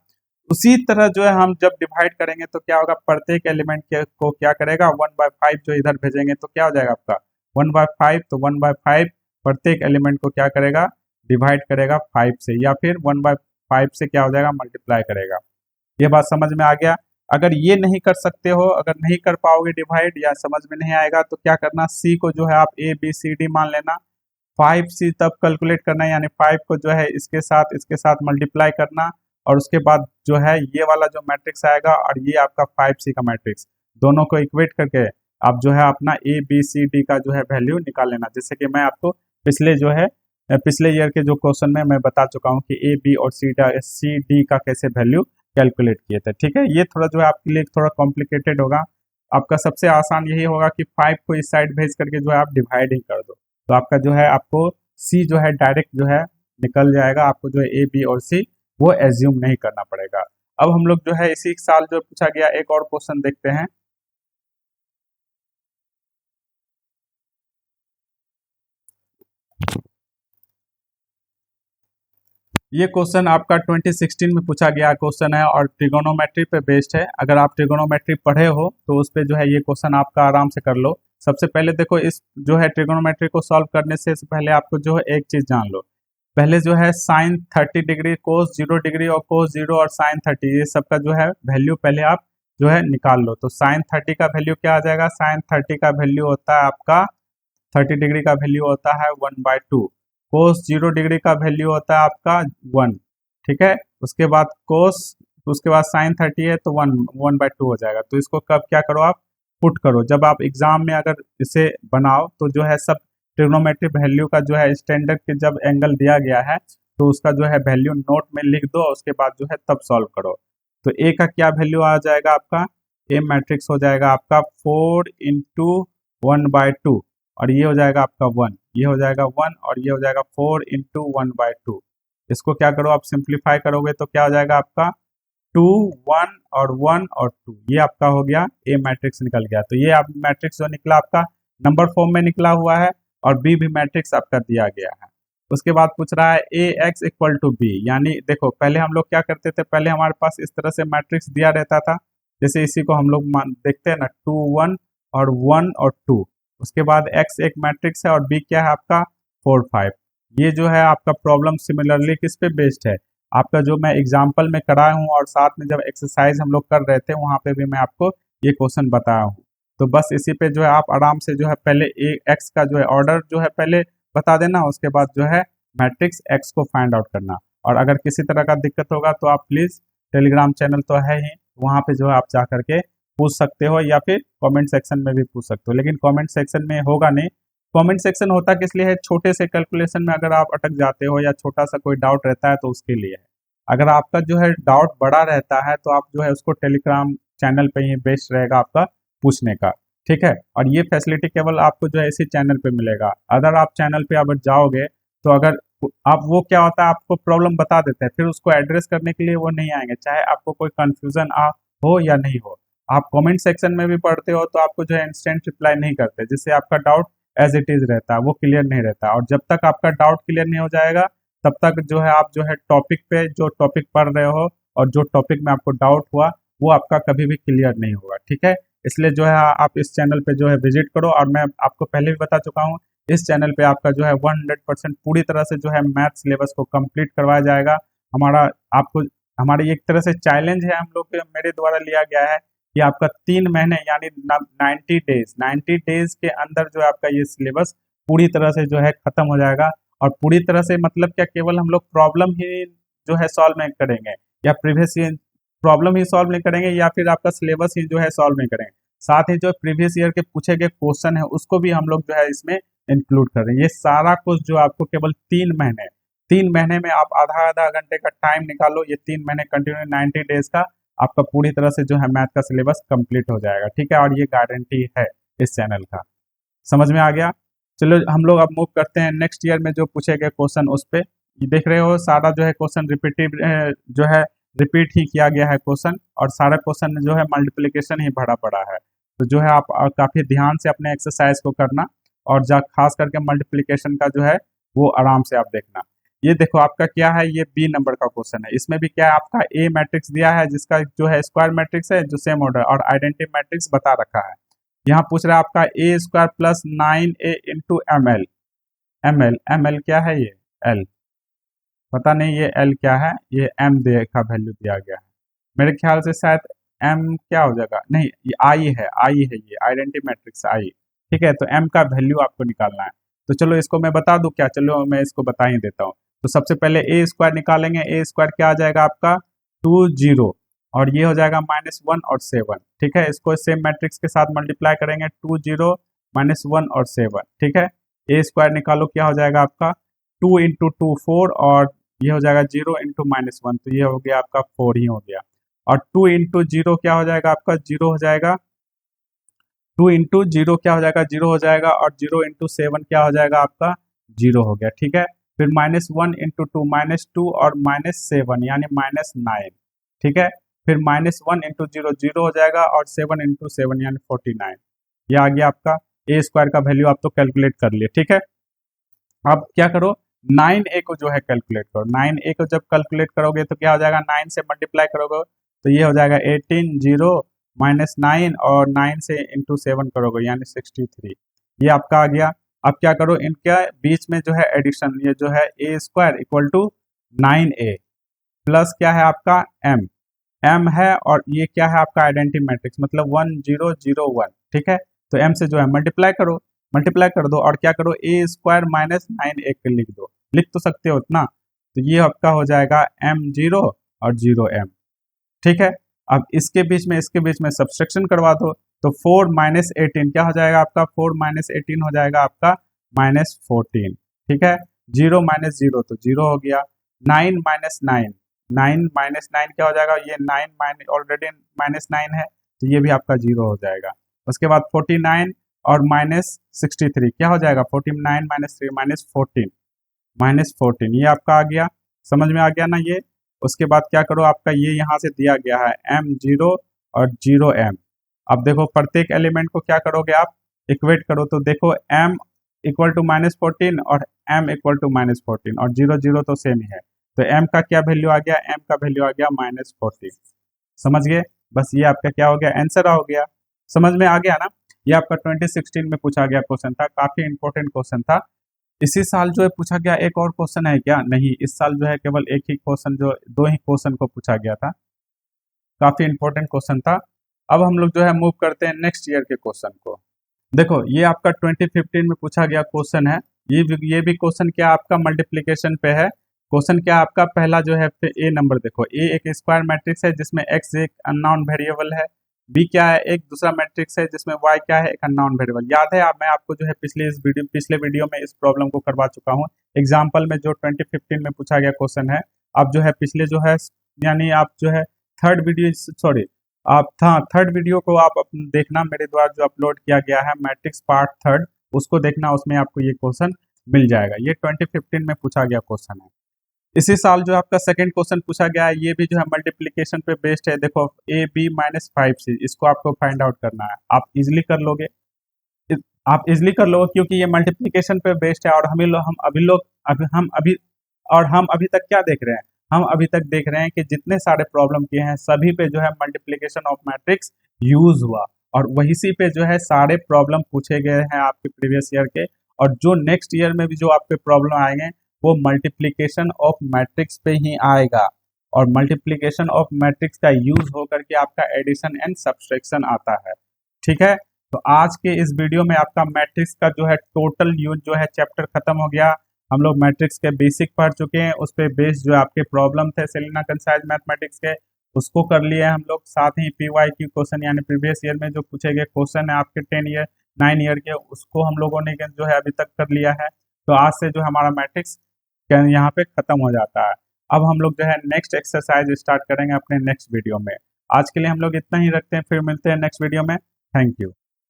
उसी तरह जो है हम जब डिवाइड करेंगे तो क्या होगा, प्रत्येक एलिमेंट को क्या करेगा, 1/5 जो इधर भेजेंगे तो क्या हो जाएगा आपका 1/5, तो 1/5 प्रत्येक एलिमेंट को क्या करेगा, डिवाइड करेगा 5 से, या फिर 1/5 से क्या हो जाएगा, मल्टीप्लाई करेगा। ये बात समझ में आ गया। अगर ये नहीं कर सकते हो, अगर नहीं कर पाओगे डिवाइड या समझ में नहीं आएगा तो क्या करना, सी को जो है आप ए बी सी डी मान लेना, 5c तब कैलकुलेट करना, यानी 5 को जो है इसके साथ मल्टीप्लाई करना, और उसके बाद जो है ये वाला जो मैट्रिक्स आएगा और ये आपका 5c का मैट्रिक्स, दोनों को इक्वेट करके आप जो है अपना ए बी सी डी का जो है वैल्यू निकाल लेना। जैसे कि मैं आपको पिछले जो है पिछले ईयर के जो क्वेश्चन में मैं बता चुका हूँ कि ए बी और सी डी का कैसे वैल्यू कैलकुलेट किए थे। ठीक है, ये थोड़ा जो है आपके लिए थोड़ा कॉम्प्लिकेटेड होगा। आपका सबसे आसान यही होगा कि 5 को इस साइड भेज करके जो है आप डिवाइड ही कर दो, तो आपका जो है आपको सी जो है डायरेक्ट जो है निकल जाएगा। आपको जो है ए बी और सी वो एज्यूम नहीं करना पड़ेगा। अब हम लोग जो है इसी साल जो पूछा गया एक और क्वेश्चन देखते हैं। ये क्वेश्चन आपका 2016 में पूछा गया क्वेश्चन है और ट्रिगोनोमेट्री पे बेस्ड है। अगर आप ट्रिगोनोमेट्री पढ़े हो तो उस पे जो है ये क्वेश्चन आपका आराम से कर लो। सबसे पहले देखो, इस जो है ट्रिगोनोमेट्री को सॉल्व करने से पहले आपको जो है एक चीज जान लो। पहले जो है साइन 30 डिग्री, कोस 0 डिग्री और कोस 0 और साइन 30, ये सबका जो है वैल्यू पहले आप जो है निकाल लो। तो साइन 30 का वैल्यू क्या आ जाएगा? साइन 30 का वैल्यू होता है आपका 30 डिग्री का वैल्यू होता है 1/2। कोस 0 डिग्री का वैल्यू होता है आपका 1। ठीक है, उसके बाद कोस, उसके बाद साइन 30 है तो 1/2 हो जाएगा। तो इसको कब क्या करो, आप पुट करो। जब आप एग्जाम में अगर इसे बनाओ तो जो है सब ट्रिग्नोमेट्री वैल्यू का जो है स्टैंडर्ड के जब एंगल दिया गया है तो उसका जो है वैल्यू नोट में लिख दो, उसके बाद जो है तब सॉल्व करो। तो ए का क्या वैल्यू आ जाएगा आपका? ए मैट्रिक्स हो जाएगा आपका 4 × 1/2 और ये हो जाएगा आपका 1, ये हो जाएगा 1 और ये हो जाएगा 4 × 1/2। इसको क्या करो, आप सिंप्लीफाई करोगे तो क्या हो जाएगा आपका 2, 1 और 1 और 2, ये आपका हो गया ए मैट्रिक्स निकल गया। तो ये आप मैट्रिक्स जो निकला आपका नंबर फॉर्म में निकला हुआ है और बी भी मैट्रिक्स आपका दिया गया है। उसके बाद पूछ रहा है ए एक्स इक्वल टू बी, यानी देखो पहले हम लोग क्या करते थे, पहले हमारे पास इस तरह से मैट्रिक्स दिया रहता था। जैसे इसी को हम लोग देखते हैं ना, 2, 1 और 1 और 2। उसके बाद एक्स एक मैट्रिक्स है और बी क्या है आपका 4, 5। ये जो है आपका प्रॉब्लम सिमिलरली किस पे बेस्ड है? आपका जो मैं एग्जाम्पल में कराया हूँ और साथ में जब एक्सरसाइज हम लोग कर रहे थे वहाँ पे भी मैं आपको ये क्वेश्चन बताया हूँ। तो बस इसी पे जो है आप आराम से जो है पहले ए एक्स का जो है ऑर्डर जो है पहले बता देना, उसके बाद जो है मैट्रिक्स एक्स को फाइंड आउट करना। और अगर किसी तरह का दिक्कत होगा तो आप प्लीज़, टेलीग्राम चैनल तो है ही, वहाँ पे जो है आप जा करके पूछ सकते हो या फिर कमेंट सेक्शन में भी पूछ सकते हो। लेकिन कमेंट सेक्शन में होगा नहीं। कमेंट सेक्शन होता किस लिए है? छोटे से कैलकुलेशन में अगर आप अटक जाते हो या छोटा सा कोई डाउट रहता है तो उसके लिए है। अगर आपका जो है डाउट बड़ा रहता है तो आप जो है उसको टेलीग्राम चैनल पे ही बेस्ट रहेगा आपका पूछने का। ठीक है, और ये फैसिलिटी केवल आपको जो है इसी चैनल पे मिलेगा। अगर आप चैनल पे अगर जाओगे तो अगर आप, वो क्या होता है, आपको प्रॉब्लम बता देते हैं, फिर उसको एड्रेस करने के लिए वो नहीं आएंगे, चाहे आपको कोई कंफ्यूजन हो या नहीं हो। आप कमेंट सेक्शन में भी पढ़ते हो तो आपको जो है इंस्टेंट रिप्लाई नहीं करते, जिससे आपका डाउट एज इट इज रहता है, वो क्लियर नहीं रहता। और जब तक आपका डाउट क्लियर नहीं हो जाएगा तब तक जो है आप जो है टॉपिक पे जो टॉपिक पढ़ रहे हो और जो टॉपिक में आपको डाउट हुआ वो आपका कभी भी क्लियर नहीं होगा। ठीक है, इसलिए जो है आप इस चैनल पे जो है विजिट करो। और मैं आपको पहले भी बता चुका हूँ, इस चैनल पे आपका जो है 100% पूरी तरह से जो है मैथ सिलेबस को कंप्लीट करवाया जाएगा। हमारा आपको हमारी एक तरह से चैलेंज है, हम लोग मेरे द्वारा लिया गया है कि आपका 3 महीने यानी 90 डेज के अंदर जो है आपका ये सिलेबस पूरी तरह से जो है खत्म हो जाएगा। और पूरी तरह से मतलब क्या, केवल हम लोग प्रॉब्लम ही जो है सॉल्व नहीं करेंगे या प्रीवियस प्रॉब्लम ही सॉल्व नहीं करेंगे या फिर आपका सिलेबस ही जो है सॉल्व नहीं करेंगे, साथ ही जो प्रीवियस ईयर के पूछे गए क्वेश्चन है उसको भी हम लोग जो है इसमें इंक्लूड कर रहे हैं। ये सारा कुछ जो आपको केवल 3 महीने में आप आधा आधा घंटे का टाइम निकालो, ये 3 महीने कंटिन्यू 90 डेज का आपका पूरी तरह से जो है मैथ का सिलेबस कंप्लीट हो जाएगा। ठीक है, और ये गारंटी है इस चैनल का। समझ में आ गया? चलो हम लोग अब मूव करते हैं नेक्स्ट ईयर में जो पूछे गए क्वेश्चन उस पे। ये देख रहे हो सारा जो है क्वेश्चन रिपीटिव जो है रिपीट ही किया गया है क्वेश्चन, और सारा क्वेश्चन जो है मल्टीप्लिकेशन ही भरा पड़ा है। तो जो है आप काफी ध्यान से अपने एक्सरसाइज को करना और खास करके मल्टीप्लिकेशन का जो है वो आराम से आप देखना। ये देखो आपका क्या है, ये बी नंबर का क्वेश्चन है। इसमें भी क्या है, आपका ए मैट्रिक्स दिया है जिसका जो है स्क्वायर मैट्रिक्स है जो सेम ऑर्डर, और आइडेंटिटी मैट्रिक्स बता रखा है। यहाँ पूछ रहा है आपका a square plus 9a into m l क्या है? ये एल, पता नहीं ये एल क्या है, ये एम दे का वैल्यू दिया गया है। मेरे ख्याल से शायद एम क्या हो जाएगा, नहीं ये आई है, ये आइडेंटिटी मैट्रिक्स आई। ठीक है, तो एम का वैल्यू आपको निकालना है। तो चलो इसको मैं बता दूं क्या? चलो मैं इसको बता ही देता हूँ। तो सबसे पहले ए स्क्वायर निकालेंगे। ए स्क्वायर क्या आ जाएगा आपका 20, और ये हो जाएगा -1 और 7। ठीक है, इसको सेम मैट्रिक्स के साथ मल्टीप्लाई करेंगे, 20 -1 और 7। ठीक है, ए स्क्वायर निकालो, क्या हो जाएगा आपका 2 × 2 4, और ये हो जाएगा 0 × -1, तो ये हो गया आपका 4 ही हो गया। और 2 × 0 क्या हो जाएगा आपका 0 हो जाएगा, 2 × 0 क्या हो जाएगा 0 हो जाएगा, और 0 × 7 क्या हो जाएगा आपका 0 हो गया। ठीक है, फिर -1 × 2 -2 और -7 यानी -9। ठीक है, फिर -1 इंटू 0 0 हो जाएगा, और 7 इंटू 7 यानी 49। ये आ गया आपका ए स्क्वायर का वैल्यू, आप तो कैलकुलेट कर लिए। ठीक है, अब क्या करो, 9a को जो है कैलकुलेट करो। 9a को जब कैलकुलेट करोगे तो क्या हो जाएगा, 9 से मल्टीप्लाई करोगे तो ये हो जाएगा 18 0 -9, और 9 से इंटू 7 करोगे यानी 63। ये आपका आ गया। अब क्या करो, इनके बीच में जो है एडिशन, ये जो है a square equal to 9a plus क्या है आपका m है, और ये क्या है आपका आइडेंटिटी मैट्रिक्स, मतलब 1 0 0 1। ठीक है, तो m से जो है मल्टीप्लाई कर दो, और क्या करो, ए स्क्वायर -9a के लिख दो, लिख तो सकते हो इतना। तो ये आपका हो जाएगा m0 और 0m। ठीक है, अब इसके बीच में सब्सट्रैक्शन करवा दो, तो 4 -18 क्या हो जाएगा आपका, 4 -18 हो जाएगा आपका -14। ठीक है, 0 -0 तो 0 हो गया, 9 -9 9 क्या हो जाएगा, ये 9 ऑलरेडी -9 है, तो ये भी आपका 0 हो जाएगा। उसके बाद 49 और -63 क्या हो जाएगा, 49 -3 -14 ये आपका आ गया, समझ में आ गया ना ये। उसके बाद क्या करो, आपका ये यहाँ से दिया गया है m0 और 0m। अब देखो प्रत्येक एलिमेंट को क्या करोगे आप, इक्वेट करो, तो देखो m इक्वल टू -14 और m इक्वल टू -14, और 0 0 तो सेम ही है, तो m का क्या वैल्यू आ गया, m का वैल्यू आ गया -14। समझ गए, बस ये आपका क्या हो गया, आंसर हो गया। समझ में आ गया ना, ये आपका 2016 में पूछा गया क्वेश्चन था, काफी इंपॉर्टेंट क्वेश्चन था। इसी साल जो है पूछा गया एक और क्वेश्चन है क्या, नहीं, इस साल जो है केवल एक ही क्वेश्चन, जो 2 ही क्वेश्चन को पूछा गया था, काफी इंपॉर्टेंट क्वेश्चन था। अब हम लोग जो है मूव करते हैं नेक्स्ट ईयर के क्वेश्चन को। देखो ये आपका 2015 में पूछा गया क्वेश्चन है, ये भी क्वेश्चन क्या आपका मल्टीप्लीकेशन पे है। क्वेश्चन क्या आपका, पहला जो है ए नंबर, देखो ए एक स्क्वायर मैट्रिक्स है जिसमें एक्स एक अननोन वेरिएबल है, बी क्या है, एक दूसरा मैट्रिक्स है जिसमें वाई क्या है, एक अननोन वेरिएबल। याद है, मैं आपको जो है पिछले वीडियो में इस प्रॉब्लम को करवा चुका हूँ एग्जाम्पल में, जो 2015 में पूछा गया क्वेश्चन है। आप जो है पिछले जो है, यानी आप जो है थर्ड वीडियो को आप देखना, मेरे द्वारा जो अपलोड किया गया है मैट्रिक्स पार्ट 3, उसको देखना, उसमें आपको ये क्वेश्चन मिल जाएगा। ये 2015 में पूछा गया क्वेश्चन है। इसी साल जो आपका सेकंड क्वेश्चन पूछा गया है, ये भी जो है मल्टीप्लिकेशन पे बेस्ड है। देखो AB-5C, इसको आपको फाइंड आउट करना है, आप इजिली कर लोगे, क्योंकि ये मल्टीप्लिकेशन पे बेस्ड है। और हम अभी तक क्या देख रहे हैं, हम अभी तक देख रहे हैं कि जितने सारे प्रॉब्लम किए हैं सभी पे जो है मल्टीप्लिकेशन ऑफ मैट्रिक्स यूज हुआ, और वही सी पे जो है सारे प्रॉब्लम पूछे गए हैं आपके प्रीवियस ईयर के। और जो नेक्स्ट ईयर में भी जो आपके प्रॉब्लम आएंगे वो मल्टीप्लिकेशन ऑफ मैट्रिक्स पे ही आएगा, और मल्टीप्लिकेशन ऑफ मैट्रिक्स का यूज होकर के आपका एडिशन एंड सब्सट्रैक्शन आता है। ठीक है, तो आज के इस वीडियो में आपका मैट्रिक्स का जो है टोटल यूज जो है चैप्टर खत्म हो गया। हम लोग मैट्रिक्स के बेसिक पढ़ चुके हैं, उस पे बेस्ड जो आपके प्रॉब्लम थे सेलिना कंसाइज मैथमेटिक्स के, उसको कर लिए हम लोग। साथ ही PYQ क्वेश्चन, यानी प्रीवियस ईयर में जो पूछे गए क्वेश्चन है आपके 9 ईयर के, उसको हम लोगों ने जो है अभी तक कर लिया है। तो आज से जो हमारा मैट्रिक्स यहाँ पे खत्म हो जाता है। अब हम लोग जो है नेक्स्ट एक्सरसाइज स्टार्ट करेंगे अपने नेक्स्ट वीडियो में। आज के लिए हम लोग इतना ही रखते हैं, फिर मिलते हैं नेक्स्ट वीडियो में। Thank you.